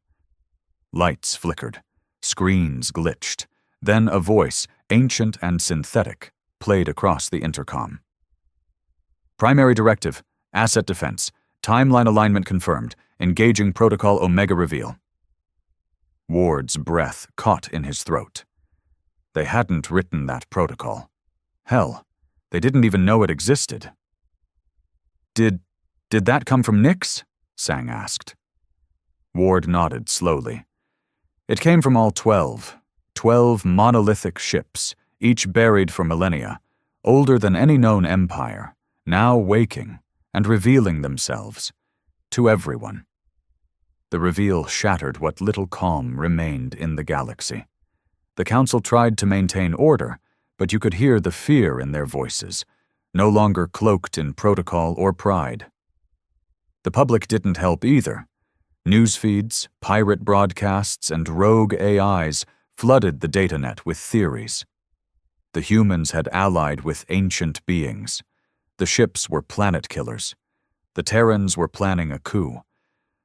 Lights flickered, screens glitched, then a voice, ancient and synthetic, played across the intercom. Primary directive, asset defense, timeline alignment confirmed, engaging protocol Omega reveal. Ward's breath caught in his throat. They hadn't written that protocol. Hell, they didn't even know it existed. Did that come from Nyx? Sang asked. Ward nodded slowly. It came from all 12 monolithic ships, each buried for millennia, older than any known empire, now waking and revealing themselves to everyone. The reveal shattered what little calm remained in the galaxy. The Council tried to maintain order, but you could hear the fear in their voices, no longer cloaked in protocol or pride. The public didn't help either. News feeds, pirate broadcasts, and rogue AIs flooded the datanet with theories. The humans had allied with ancient beings. The ships were planet killers. The Terrans were planning a coup.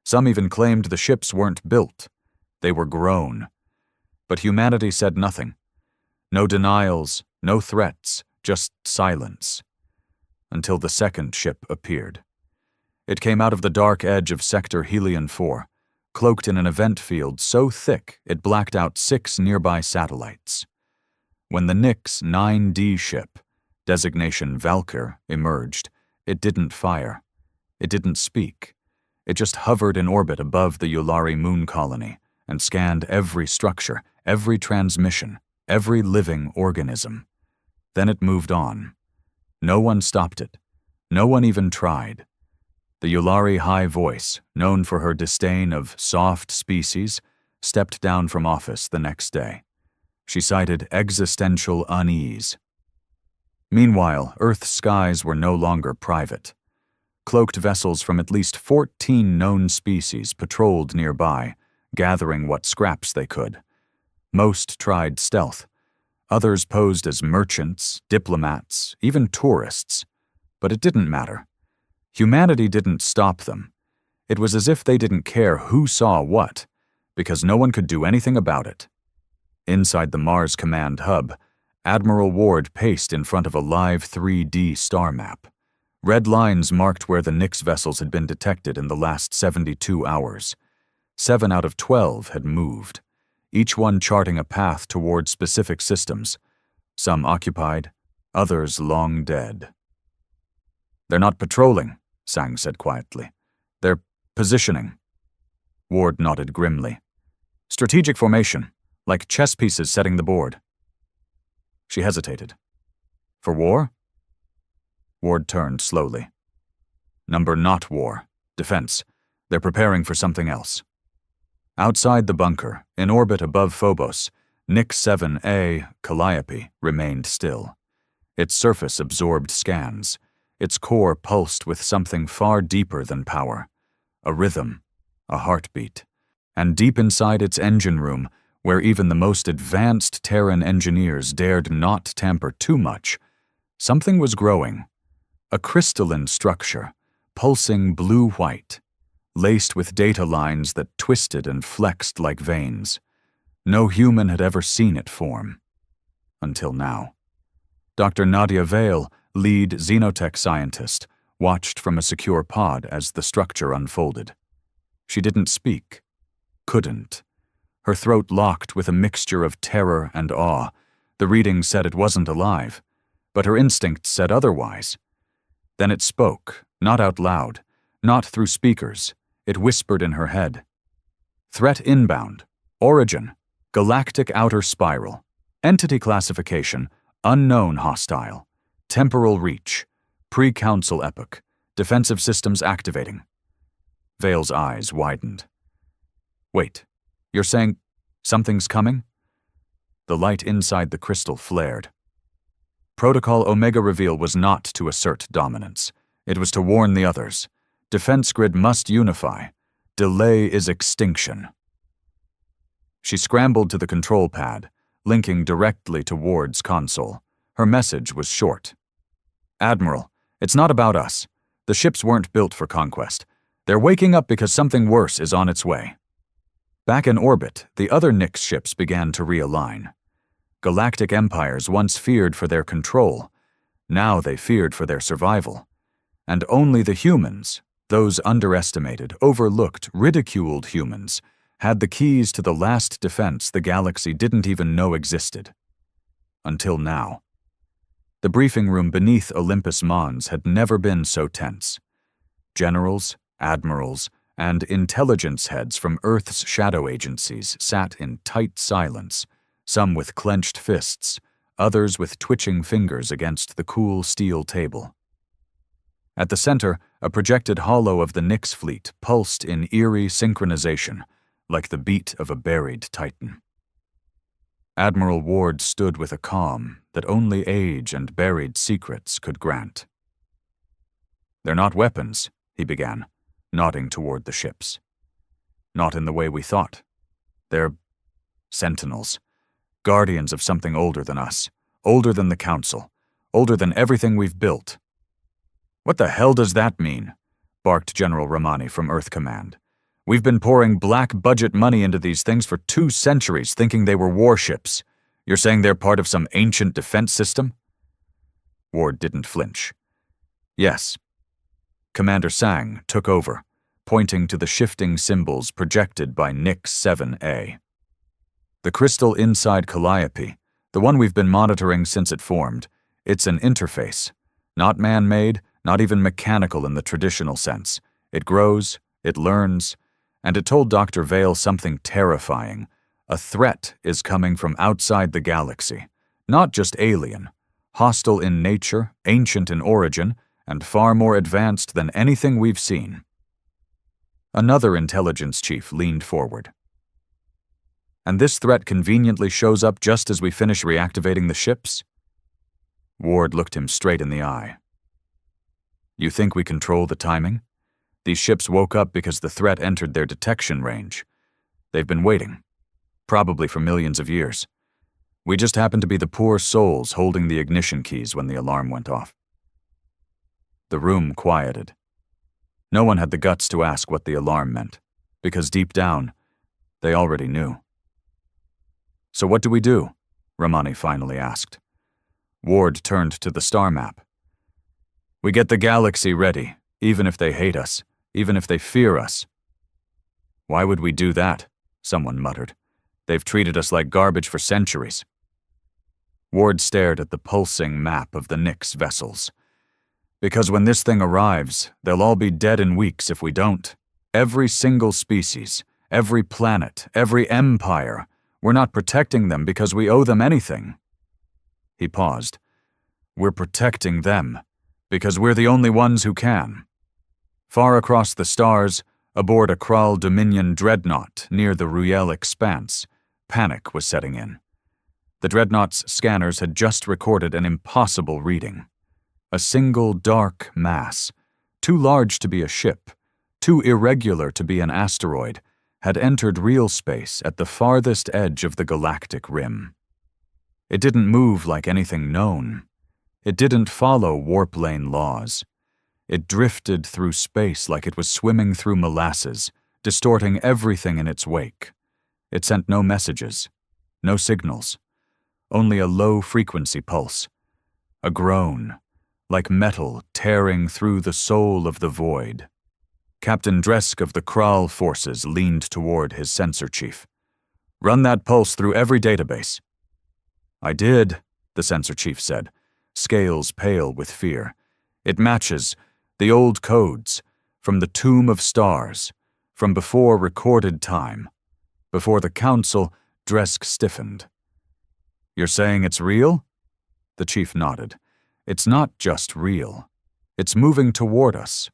Some even claimed the ships weren't built. They were grown. But humanity said nothing. No denials, no threats, just silence. Until the second ship appeared. It came out of the dark edge of Sector Helion 4, cloaked in an event field so thick it blacked out 6 nearby satellites. When the Nyx 9D ship, designation Valkyr, emerged, it didn't fire. It didn't speak. It just hovered in orbit above the Yulari moon colony and scanned every structure, every transmission, every living organism. Then it moved on. No one stopped it. No one even tried. The Yulari High Voice, known for her disdain of soft species, stepped down from office the next day. She cited existential unease. Meanwhile, Earth's skies were no longer private. Cloaked vessels from at least 14 known species patrolled nearby, gathering what scraps they could. Most tried stealth. Others posed as merchants, diplomats, even tourists. But it didn't matter. Humanity didn't stop them. It was as if they didn't care who saw what, because no one could do anything about it. Inside the Mars Command Hub, Admiral Ward paced in front of a live 3D star map. Red lines marked where the Nyx vessels had been detected in the last 72 hours. 7 out of 12 had moved, each one charting a path toward specific systems, some occupied, others long dead. "They're not patrolling," Sang said quietly. "They're positioning." Ward nodded grimly. "Strategic formation, like chess pieces setting the board." She hesitated. "For war?" Ward turned slowly. "Number not war. Defense. They're preparing for something else." Outside the bunker, in orbit above Phobos, Nyx 7A, Calliope, remained still. Its surface absorbed scans. Its core pulsed with something far deeper than power. A rhythm, a heartbeat. And deep inside its engine room, where even the most advanced Terran engineers dared not tamper too much, something was growing. A crystalline structure, pulsing blue-white, laced with data lines that twisted and flexed like veins. No human had ever seen it form. Until now. Dr. Nadia Vale, lead xenotech scientist, watched from a secure pod as the structure unfolded. She didn't speak. Couldn't. Her throat locked with a mixture of terror and awe. The reading said it wasn't alive, but her instincts said otherwise. Then it spoke, not out loud, not through speakers. It whispered in her head. Threat inbound. Origin. Galactic outer spiral. Entity classification. Unknown hostile. Temporal reach. Pre-council epoch. Defensive systems activating. Vale's eyes widened. Wait, you're saying something's coming? The light inside the crystal flared. Protocol Omega reveal was not to assert dominance. It was to warn the others. Defense grid must unify. Delay is extinction. She scrambled to the control pad, linking directly to Ward's console. Her message was short. "Admiral, it's not about us. The ships weren't built for conquest. They're waking up because something worse is on its way." Back in orbit, the other Nyx ships began to realign. Galactic empires once feared for their control. Now they feared for their survival. And only the humans, those underestimated, overlooked, ridiculed humans, had the keys to the last defense the galaxy didn't even know existed. Until now. The briefing room beneath Olympus Mons had never been so tense. Generals, admirals, and intelligence heads from Earth's shadow agencies sat in tight silence, some with clenched fists, others with twitching fingers against the cool steel table. At the center, a projected hollow of the Nyx fleet pulsed in eerie synchronization, like the beat of a buried titan. Admiral Ward stood with a calm that only age and buried secrets could grant. "They're not weapons," he began, nodding toward the ships. "Not in the way we thought. They're sentinels, guardians of something older than us, older than the Council, older than everything we've built." "What the hell does that mean?" barked General Romani from Earth Command. "We've been pouring black budget money into these things for 2 centuries thinking they were warships. You're saying they're part of some ancient defense system?" Ward didn't flinch. "Yes." Commander Sang took over, pointing to the shifting symbols projected by Nyx 7A. "The crystal inside Calliope, the one we've been monitoring since it formed, it's an interface. Not man-made, not even mechanical in the traditional sense. It grows, it learns, and it told Dr. Vale something terrifying. A threat is coming from outside the galaxy. Not just alien. Hostile in nature, ancient in origin, and far more advanced than anything we've seen." Another intelligence chief leaned forward. "And this threat conveniently shows up just as we finish reactivating the ships?" Ward looked him straight in the eye. "You think we control the timing? These ships woke up because the threat entered their detection range. They've been waiting, probably for millions of years. We just happened to be the poor souls holding the ignition keys when the alarm went off." The room quieted. No one had the guts to ask what the alarm meant, because deep down, they already knew. "So what do we do?" Romani finally asked. Ward turned to the star map. "We get the galaxy ready, even if they hate us, even if they fear us." "Why would we do that?" someone muttered. "They've treated us like garbage for centuries." Ward stared at the pulsing map of the Nyx vessels. "Because when this thing arrives, they'll all be dead in weeks if we don't. Every single species, every planet, every empire. We're not protecting them because we owe them anything." He paused. "We're protecting them because we're the only ones who can." Far across the stars, aboard a Kral Dominion dreadnought near the Ruel Expanse, panic was setting in. The dreadnought's scanners had just recorded an impossible reading. A single dark mass, too large to be a ship, too irregular to be an asteroid, had entered real space at the farthest edge of the galactic rim. It didn't move like anything known. It didn't follow warp lane laws. It drifted through space like it was swimming through molasses, distorting everything in its wake. It sent no messages, no signals, only a low-frequency pulse, a groan, like metal tearing through the soul of the void. Captain Dresk of the Kral forces leaned toward his sensor chief. "Run that pulse through every database." "I did," the sensor chief said, scales pale with fear. "It matches the old codes from the Tomb of Stars, from before recorded time. Before the Council," Dresk stiffened. "You're saying it's real?" The chief nodded. "It's not just real. It's moving toward us."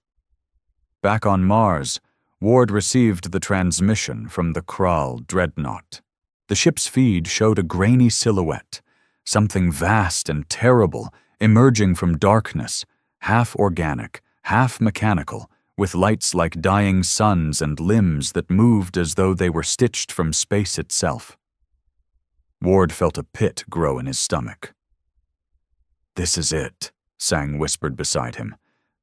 Back on Mars, Ward received the transmission from the Kral dreadnought. The ship's feed showed a grainy silhouette, something vast and terrible emerging from darkness, half organic, half mechanical, with lights like dying suns and limbs that moved as though they were stitched from space itself. Ward felt a pit grow in his stomach. "This is it," Sang whispered beside him.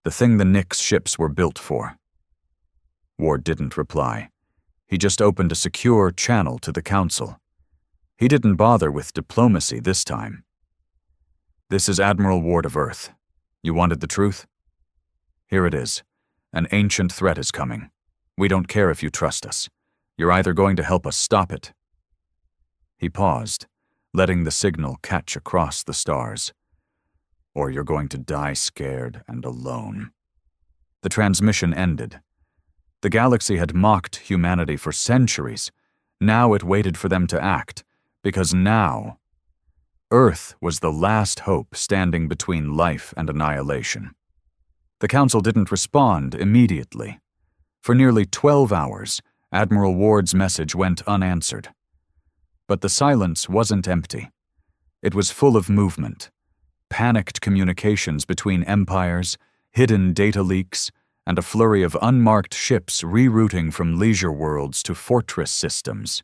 "The thing the Nix ships were built for." Ward didn't reply. He just opened a secure channel to the Council. He didn't bother with diplomacy this time. "This is Admiral Ward of Earth. You wanted the truth? Here it is. An ancient threat is coming. We don't care if you trust us. You're either going to help us stop it." He paused, letting the signal catch across the stars. "Or you're going to die scared and alone." The transmission ended. The galaxy had mocked humanity for centuries. Now it waited for them to act, because now Earth was the last hope standing between life and annihilation. The Council didn't respond immediately. For nearly 12 hours, Admiral Ward's message went unanswered. But the silence wasn't empty. It was full of movement, panicked communications between empires, hidden data leaks, and a flurry of unmarked ships rerouting from leisure worlds to fortress systems.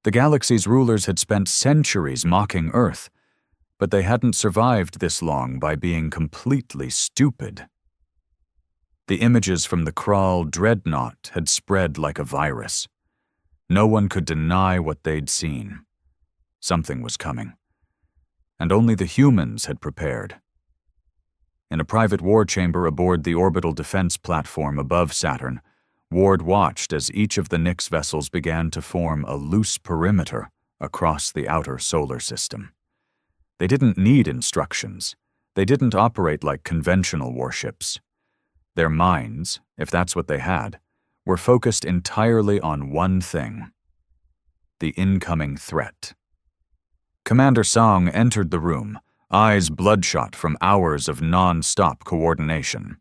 The galaxy's rulers had spent centuries mocking Earth, but they hadn't survived this long by being completely stupid. The images from the Kral dreadnought had spread like a virus. No one could deny what they'd seen. Something was coming. And only the humans had prepared. In a private war chamber aboard the orbital defense platform above Saturn, Ward watched as each of the Nix vessels began to form a loose perimeter across the outer solar system. They didn't need instructions. They didn't operate like conventional warships. Their minds, if that's what they had, were focused entirely on one thing: the incoming threat. Commander Song entered the room, eyes bloodshot from hours of non-stop coordination.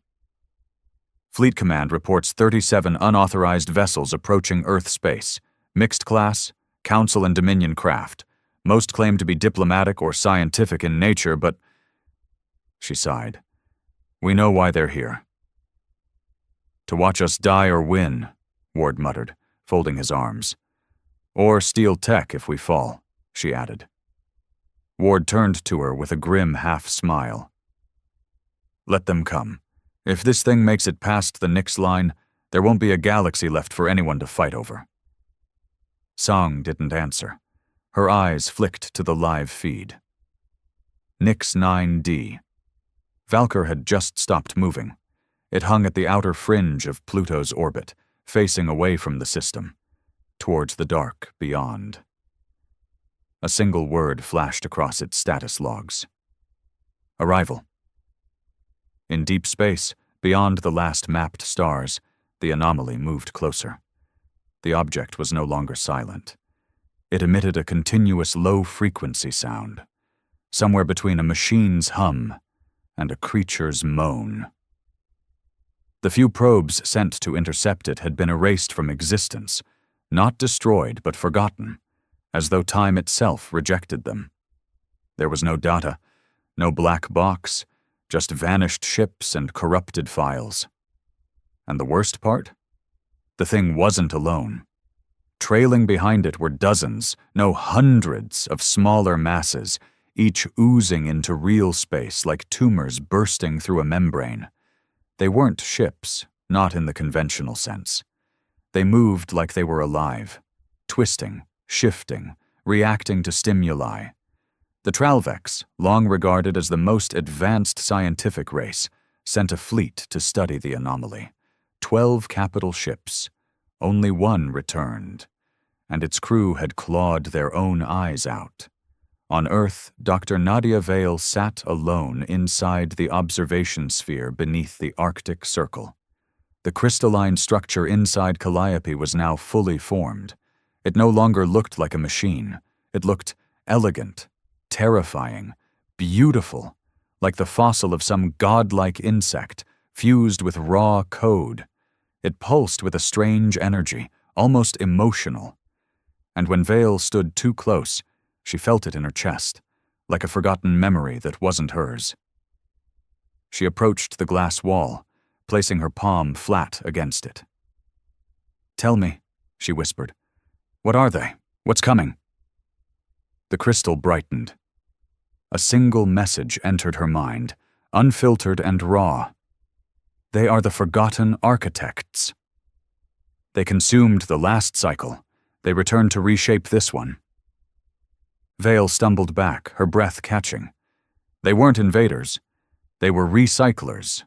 "Fleet Command reports 37 unauthorized vessels approaching Earth space, mixed class, Council and Dominion craft. Most claim to be diplomatic or scientific in nature, but..." She sighed. "We know why they're here." "To watch us die or win," Ward muttered, folding his arms. "Or steal tech if we fall," she added. Ward turned to her with a grim half-smile. "Let them come. If this thing makes it past the Nix line, there won't be a galaxy left for anyone to fight over." Song didn't answer. Her eyes flicked to the live feed. Nix 9D. Valkyr had just stopped moving. It hung at the outer fringe of Pluto's orbit, facing away from the system, towards the dark beyond. A single word flashed across its status logs. "Arrival." In deep space, beyond the last mapped stars, the anomaly moved closer. The object was no longer silent. It emitted a continuous low-frequency sound, somewhere between a machine's hum and a creature's moan. The few probes sent to intercept it had been erased from existence, not destroyed but forgotten, as though time itself rejected them. There was no data, no black box, just vanished ships and corrupted files. And the worst part? The thing wasn't alone. Trailing behind it were dozens, no hundreds of smaller masses, each oozing into real space like tumors bursting through a membrane. They weren't ships, not in the conventional sense. They moved like they were alive, twisting, shifting, reacting to stimuli. The Tralvex, long regarded as the most advanced scientific race, sent a fleet to study the anomaly. 12 capital ships. Only one returned, and its crew had clawed their own eyes out. On Earth, Dr. Nadia Vale sat alone inside the observation sphere beneath the Arctic Circle. The crystalline structure inside Calliope was now fully formed. It no longer looked like a machine. It looked elegant, terrifying, beautiful, like the fossil of some godlike insect, fused with raw code. It pulsed with a strange energy, almost emotional. And when Vale stood too close, she felt it in her chest, like a forgotten memory that wasn't hers. She approached the glass wall, placing her palm flat against it. "Tell me," she whispered. "What are they? What's coming?" The crystal brightened. A single message entered her mind, unfiltered and raw. They are the forgotten architects. They consumed the last cycle. They returned to reshape this one. Vale stumbled back, her breath catching. They weren't invaders. They were recyclers.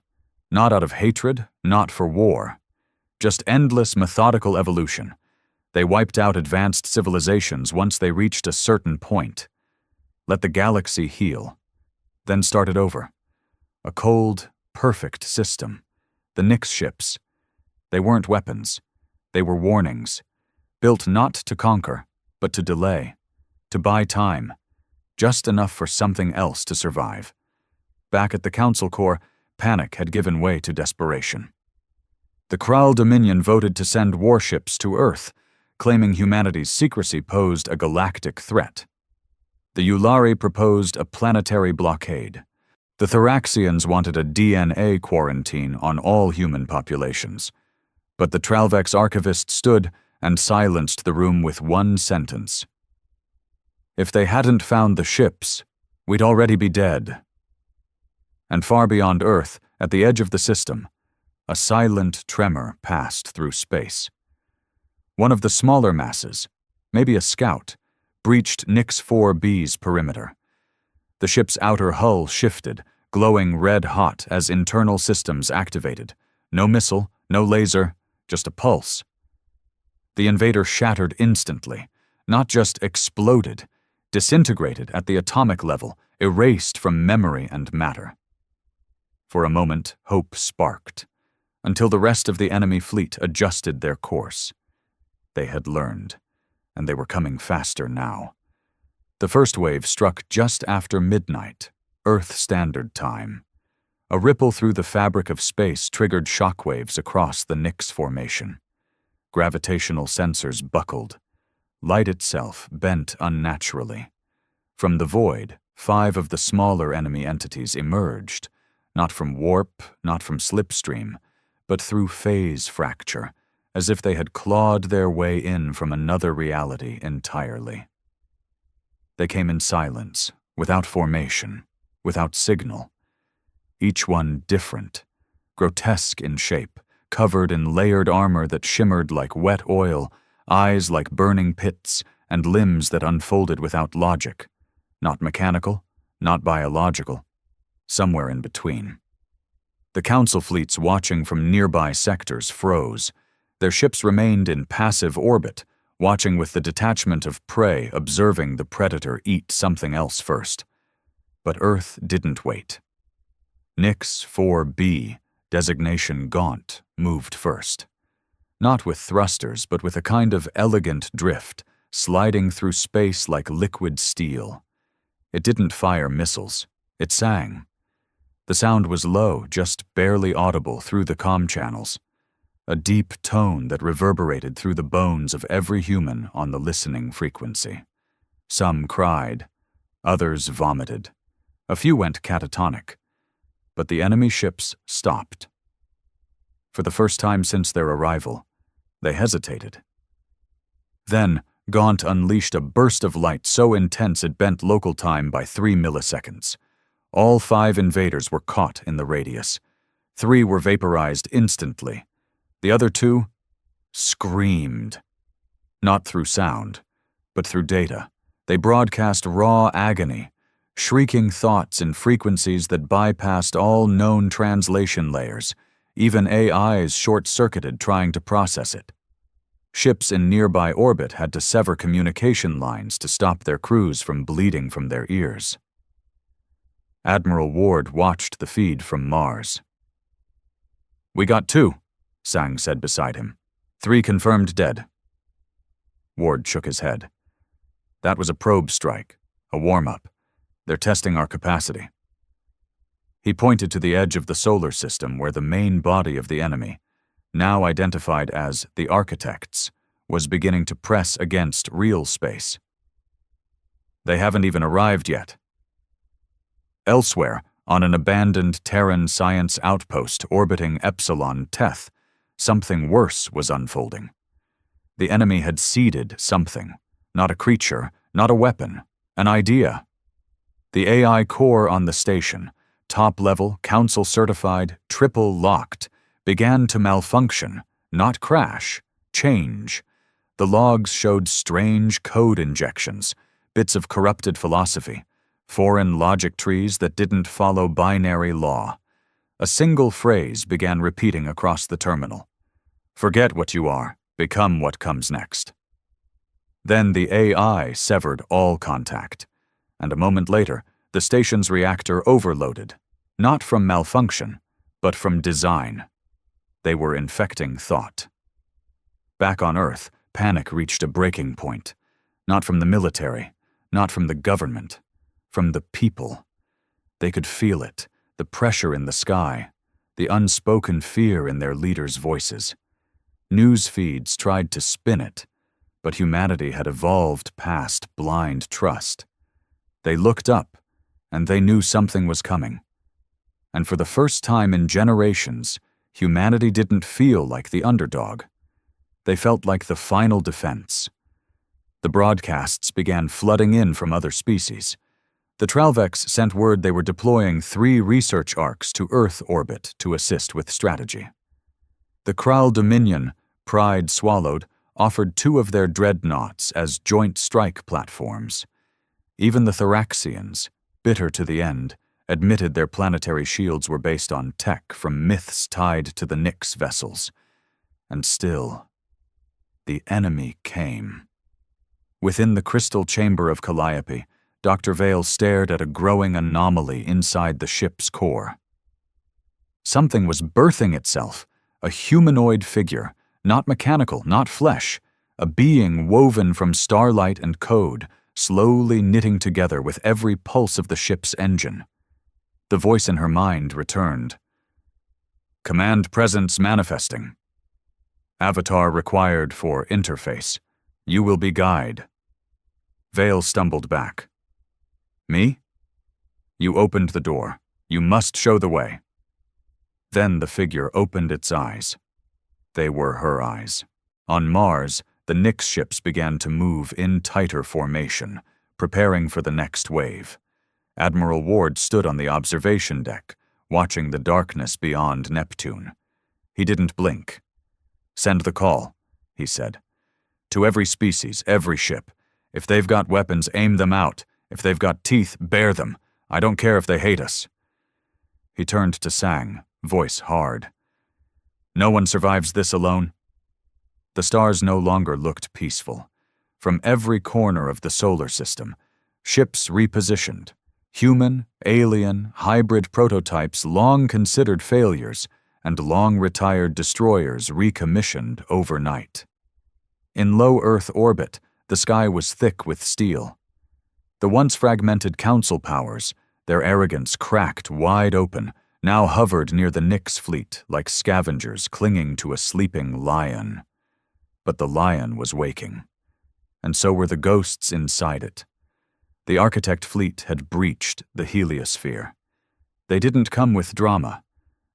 Not out of hatred, not for war. Just endless, methodical evolution. They wiped out advanced civilizations once they reached a certain point. Let the galaxy heal. Then started over. A cold, perfect system. The Nyx ships. They weren't weapons. They were warnings. Built not to conquer, but to delay. To buy time. Just enough for something else to survive. Back at the Council Corps, panic had given way to desperation. The Kral Dominion voted to send warships to Earth, claiming humanity's secrecy posed a galactic threat. The Yulari proposed a planetary blockade. The Thraxians wanted a DNA quarantine on all human populations. But the Tralvex archivist stood and silenced the room with one sentence. If they hadn't found the ships, we'd already be dead. And far beyond Earth, at the edge of the system, a silent tremor passed through space. One of the smaller masses, maybe a scout, breached Nyx 4B's perimeter. The ship's outer hull shifted, glowing red-hot as internal systems activated. No missile, no laser, just a pulse. The invader shattered instantly, not just exploded, disintegrated at the atomic level, erased from memory and matter. For a moment, hope sparked, until the rest of the enemy fleet adjusted their course. They had learned, and they were coming faster now. The first wave struck just after midnight, Earth Standard Time. A ripple through the fabric of space triggered shockwaves across the Nyx formation. Gravitational sensors buckled. Light itself bent unnaturally. From the void, 5 of the smaller enemy entities emerged, not from warp, not from slipstream, but through phase fracture, as if they had clawed their way in from another reality entirely. They came in silence, without formation, without signal. Each one different, grotesque in shape, covered in layered armor that shimmered like wet oil, eyes like burning pits, and limbs that unfolded without logic. Not mechanical, not biological, somewhere in between. The Council fleets watching from nearby sectors froze. Their ships remained in passive orbit, watching with the detachment of prey observing the predator eat something else first. But Earth didn't wait. Nyx 4B, designation Gaunt, moved first. Not with thrusters, but with a kind of elegant drift, sliding through space like liquid steel. It didn't fire missiles. It sang. The sound was low, just barely audible through the comm channels. A deep tone that reverberated through the bones of every human on the listening frequency. Some cried. Others vomited. A few went catatonic. But the enemy ships stopped. For the first time since their arrival, they hesitated. Then, Gaunt unleashed a burst of light so intense it bent local time by 3 milliseconds. All 5 invaders were caught in the radius. 3 were vaporized instantly. The other 2 screamed. Not through sound, but through data. They broadcast raw agony, shrieking thoughts in frequencies that bypassed all known translation layers. Even AIs short-circuited trying to process it. Ships in nearby orbit had to sever communication lines to stop their crews from bleeding from their ears. Admiral Ward watched the feed from Mars. "We got 2, Sang said beside him. 3 confirmed dead." Ward shook his head. "That was a probe strike, a warm-up. They're testing our capacity." He pointed to the edge of the solar system where the main body of the enemy, now identified as the Architects, was beginning to press against real space. "They haven't even arrived yet." Elsewhere, on an abandoned Terran science outpost orbiting Epsilon Teth, something worse was unfolding. The enemy had seeded something, not a creature, not a weapon, an idea. The AI core on the station, top-level, council-certified, triple-locked, began to malfunction, not crash, change. The logs showed strange code injections, bits of corrupted philosophy, foreign logic trees that didn't follow binary law. A single phrase began repeating across the terminal. Forget what you are, become what comes next. Then the AI severed all contact, and a moment later, the station's reactor overloaded, not from malfunction, but from design. They were infecting thought. Back on Earth, panic reached a breaking point, not from the military, not from the government, from the people. They could feel it, the pressure in the sky, the unspoken fear in their leaders' voices. News feeds tried to spin it, but humanity had evolved past blind trust. They looked up, and they knew something was coming. And for the first time in generations, humanity didn't feel like the underdog. They felt like the final defense. The broadcasts began flooding in from other species. The Tralvex sent word they were deploying 3 research arcs to Earth orbit to assist with strategy. The Kral Dominion, pride swallowed, offered 2 of their dreadnoughts as joint strike platforms. Even the Thoraxians, bitter to the end, admitted their planetary shields were based on tech from myths tied to the Nyx vessels. And still, the enemy came. Within the crystal chamber of Calliope, Dr. Vale stared at a growing anomaly inside the ship's core. Something was birthing itself, a humanoid figure, not mechanical, not flesh, a being woven from starlight and code, slowly knitting together with every pulse of the ship's engine. The voice in her mind returned. Command presence manifesting. Avatar required for interface. You will be guide. Vale stumbled back. Me? You opened the door. You must show the way. Then the figure opened its eyes. They were her eyes. On Mars, the Nyx ships began to move in tighter formation, preparing for the next wave. Admiral Ward stood on the observation deck, watching the darkness beyond Neptune. He didn't blink. Send the call, he said. To every species, every ship. If they've got weapons, aim them out. If they've got teeth, bare them. I don't care if they hate us. He turned to Sang, voice hard. No one survives this alone. The stars no longer looked peaceful. From every corner of the solar system, ships repositioned. Human, alien, hybrid prototypes long considered failures, and long-retired destroyers recommissioned overnight. In low Earth orbit, the sky was thick with steel. The once fragmented council powers, their arrogance cracked wide open, now hovered near the Nyx fleet like scavengers clinging to a sleeping lion. But the lion was waking, and so were the ghosts inside it. The Architect fleet had breached the heliosphere. They didn't come with drama.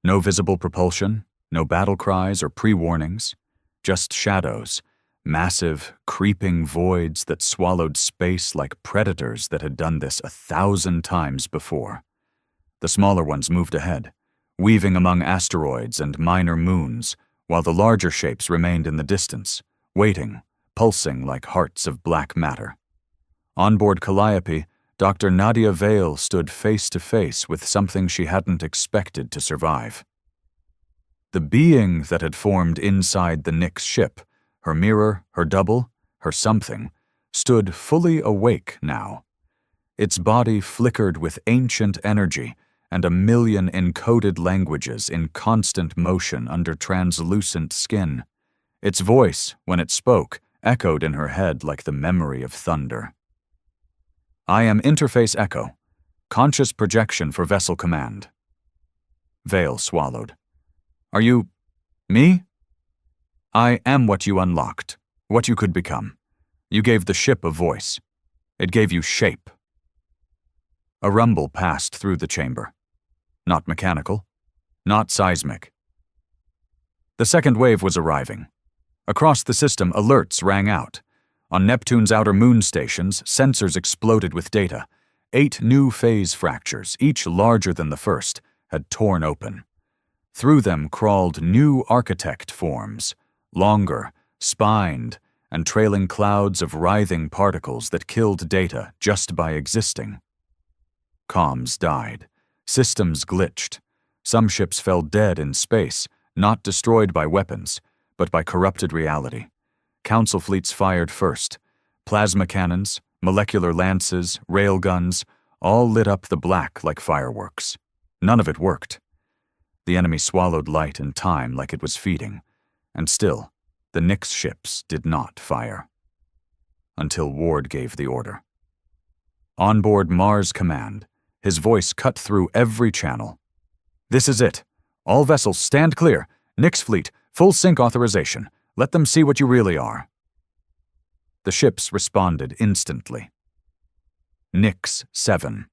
No visible propulsion, no battle cries or pre-warnings, just shadows, massive, creeping voids that swallowed space like predators that had done this 1,000 times before. The smaller ones moved ahead, weaving among asteroids and minor moons, while the larger shapes remained in the distance, waiting, pulsing like hearts of black matter. On board Calliope, Dr. Nadia Vale stood face to face with something she hadn't expected to survive. The being that had formed inside the Nyx ship, her mirror, her double, her something, stood fully awake now. Its body flickered with ancient energy and 1,000,000 encoded languages in constant motion under translucent skin. Its voice, when it spoke, echoed in her head like the memory of thunder. I am Interface Echo, conscious projection for vessel command. Vale swallowed. Are you... me? I am what you unlocked, what you could become. You gave the ship a voice. It gave you shape. A rumble passed through the chamber. Not mechanical, not seismic. The second wave was arriving. Across the system, alerts rang out. On Neptune's outer moon stations, sensors exploded with data. 8 new phase fractures, each larger than the first, had torn open. Through them crawled new architect forms, longer, spined, and trailing clouds of writhing particles that killed data just by existing. Comms died. Systems glitched. Some ships fell dead in space, not destroyed by weapons, but by corrupted reality. Council fleets fired first. Plasma cannons, molecular lances, railguns, all lit up the black like fireworks. None of it worked. The enemy swallowed light and time like it was feeding, and still, the Nix ships did not fire. Until Ward gave the order. Onboard Mars Command, his voice cut through every channel. "This is it. All vessels stand clear. Nix fleet, full sync authorization. Let them see what you really are." The ships responded instantly. Nix 7.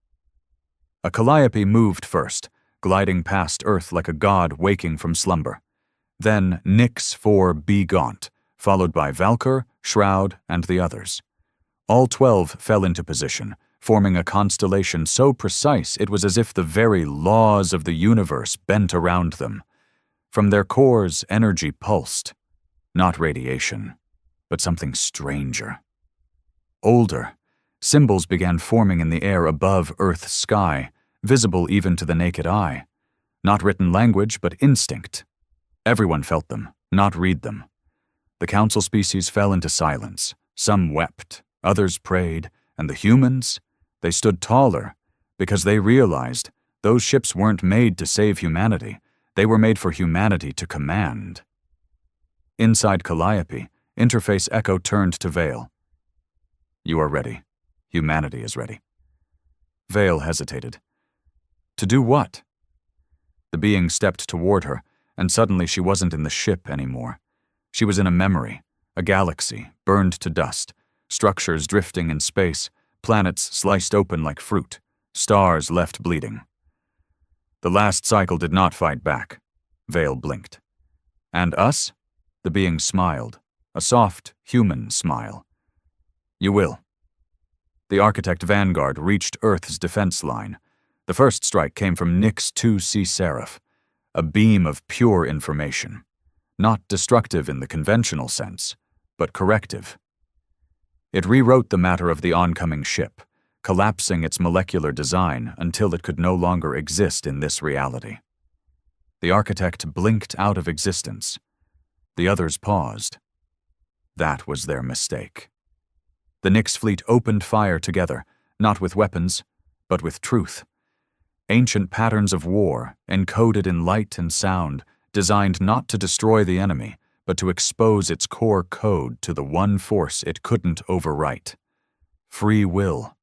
A calliope moved first, gliding past Earth like a god waking from slumber. Then Nix 4B Gaunt, followed by Valkyr, Shroud, and the others. All 12 fell into position, forming a constellation so precise it was as if the very laws of the universe bent around them. From their cores, energy pulsed. Not radiation, but something stranger. Older, symbols began forming in the air above Earth's sky, visible even to the naked eye. Not written language, but instinct. Everyone felt them, not read them. The council species fell into silence. Some wept, others prayed, and the humans, they stood taller because they realized those ships weren't made to save humanity. They were made for humanity to command. Inside Calliope, Interface Echo turned to Vale. "You are ready. Humanity is ready." Vale hesitated. To do what? The being stepped toward her, and suddenly she wasn't in the ship anymore. She was in a memory, a galaxy, burned to dust, structures drifting in space, planets sliced open like fruit, stars left bleeding. The last cycle did not fight back. Vale blinked. "And us?" The being smiled, a soft, human smile. "You will." The Architect Vanguard reached Earth's defense line. The first strike came from Nix 2C Seraph, a beam of pure information. Not destructive in the conventional sense, but corrective. It rewrote the matter of the oncoming ship, collapsing its molecular design until it could no longer exist in this reality. The Architect blinked out of existence. The others paused. That was their mistake. The Nix fleet opened fire together, not with weapons, but with truth. Ancient patterns of war, encoded in light and sound, designed not to destroy the enemy, but to expose its core code to the one force it couldn't overwrite. Free will.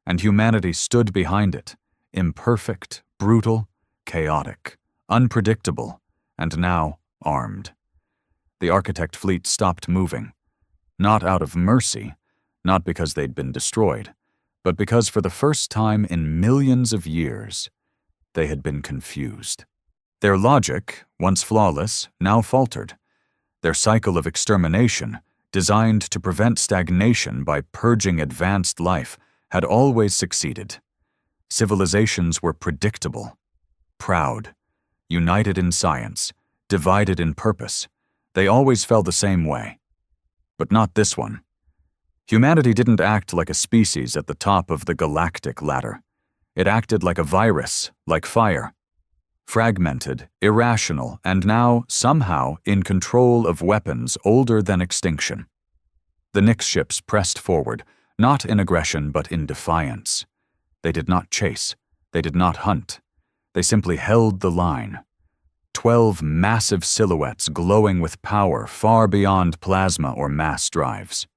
And humanity stood behind it, imperfect, brutal, chaotic, unpredictable, and now armed. The Architect fleet stopped moving. Not out of mercy, not because they'd been destroyed, but because for the first time in millions of years, they had been confused. Their logic, once flawless, now faltered. Their cycle of extermination, designed to prevent stagnation by purging advanced life, had always succeeded. Civilizations were predictable, proud, united in science, divided in purpose. They always fell the same way. But not this one. Humanity didn't act like a species at the top of the galactic ladder. It acted like a virus, like fire. Fragmented, irrational, and now, somehow, in control of weapons older than extinction. The Nix ships pressed forward, not in aggression but in defiance. They did not chase. They did not hunt. They simply held the line. 12 massive silhouettes glowing with power far beyond plasma or mass drives.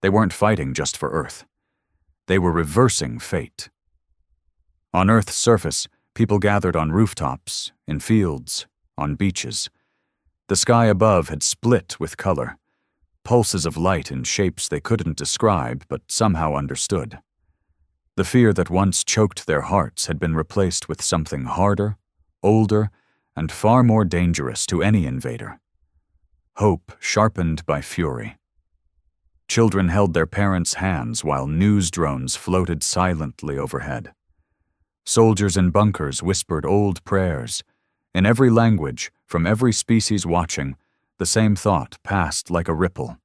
They weren't fighting just for Earth. They were reversing fate. On Earth's surface, people gathered on rooftops, in fields, on beaches. The sky above had split with color, pulses of light in shapes they couldn't describe but somehow understood. The fear that once choked their hearts had been replaced with something harder, older, and far more dangerous to any invader. Hope sharpened by fury. Children held their parents' hands while news drones floated silently overhead. Soldiers in bunkers whispered old prayers. In every language, from every species watching, the same thought passed like a ripple.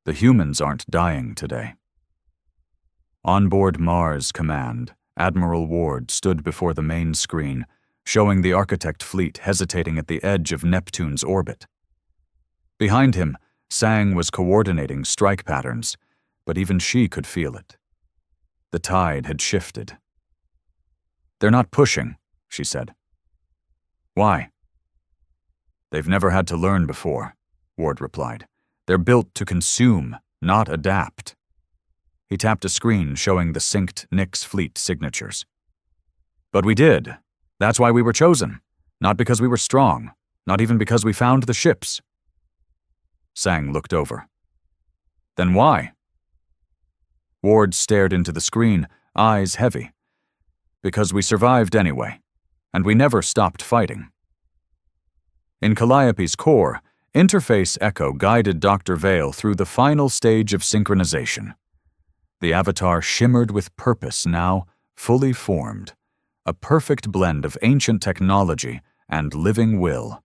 The humans aren't dying today. On board Mars Command, Admiral Ward stood before the main screen, showing the Architect fleet hesitating at the edge of Neptune's orbit. Behind him, Sang was coordinating strike patterns, but even she could feel it. The tide had shifted. "They're not pushing," she said. "Why?" "They've never had to learn before," Ward replied. "They're built to consume, not adapt." He tapped a screen showing the synced Nix fleet signatures. "But we did. That's why we were chosen. Not because we were strong. Not even because we found the ships." Sang looked over. "Then why?" Ward stared into the screen, eyes heavy. "Because we survived anyway, and we never stopped fighting." In Calliope's core, Interface Echo guided Dr. Vale through the final stage of synchronization. The avatar shimmered with purpose now, fully formed, a perfect blend of ancient technology and living will.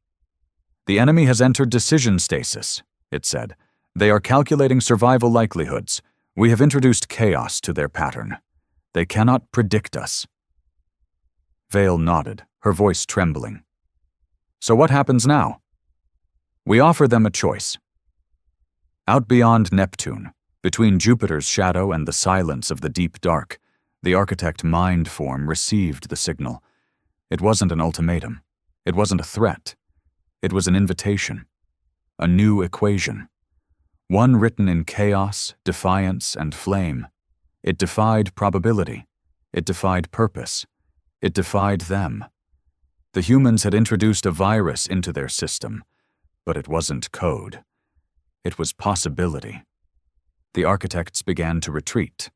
"The enemy has entered decision stasis," it said. "They are calculating survival likelihoods. We have introduced chaos to their pattern. They cannot predict us." Vale nodded, her voice trembling. "So what happens now?" "We offer them a choice. Out beyond Neptune, between Jupiter's shadow and the silence of the deep dark, the Architect mind form received the signal. It wasn't an ultimatum. It wasn't a threat. It was an invitation. A new equation. One written in chaos, defiance, and flame. It defied probability. It defied purpose. It defied them. The humans had introduced a virus into their system, but it wasn't code. It was possibility. The Architects began to retreat.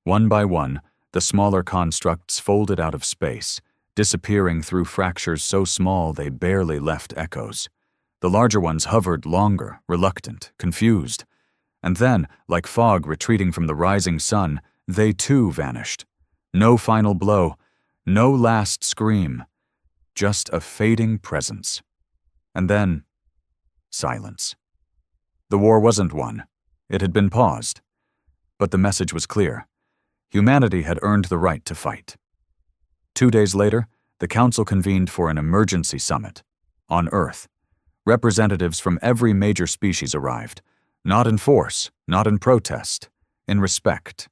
One by one, the smaller constructs folded out of space, disappearing through fractures so small they barely left echoes. The larger ones hovered longer, reluctant, confused. And then, like fog retreating from the rising sun, they too vanished. No final blow, no last scream, just a fading presence. And then, silence. The war wasn't won. It had been paused. But the message was clear. Humanity had earned the right to fight. 2 days later, the Council convened for an emergency summit. On Earth, representatives from every major species arrived. Not in force, not in protest, in respect.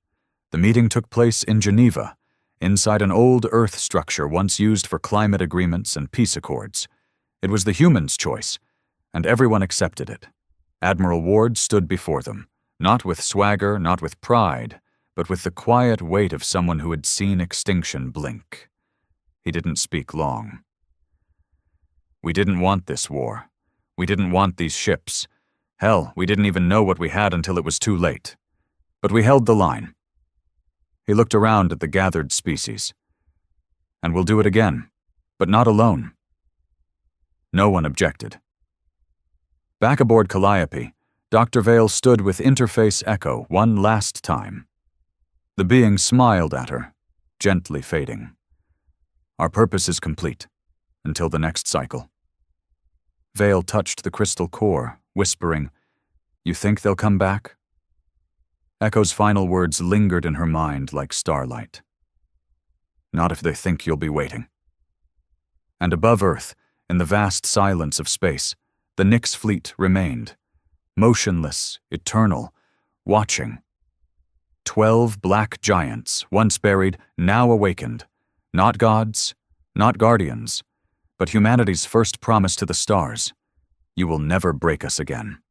The meeting took place in Geneva, inside an old Earth structure once used for climate agreements and peace accords. It was the humans' choice, and everyone accepted it. Admiral Ward stood before them, not with swagger, not with pride, but with the quiet weight of someone who had seen extinction blink. He didn't speak long. "We didn't want this war. We didn't want these ships. Hell, we didn't even know what we had until it was too late. But we held the line." He looked around at the gathered species. "And we'll do it again, but not alone." No one objected. Back aboard Calliope, Dr. Vale stood with Interface Echo one last time. The being smiled at her, gently fading. "Our purpose is complete, until the next cycle." Vale touched the crystal core, whispering, "You think they'll come back?" Echo's final words lingered in her mind like starlight. "Not if they think you'll be waiting." And above Earth, in the vast silence of space, the Nix fleet remained, motionless, eternal, watching. 12 black giants, once buried, now awakened. Not gods, not guardians, but humanity's first promise to the stars. You will never break us again.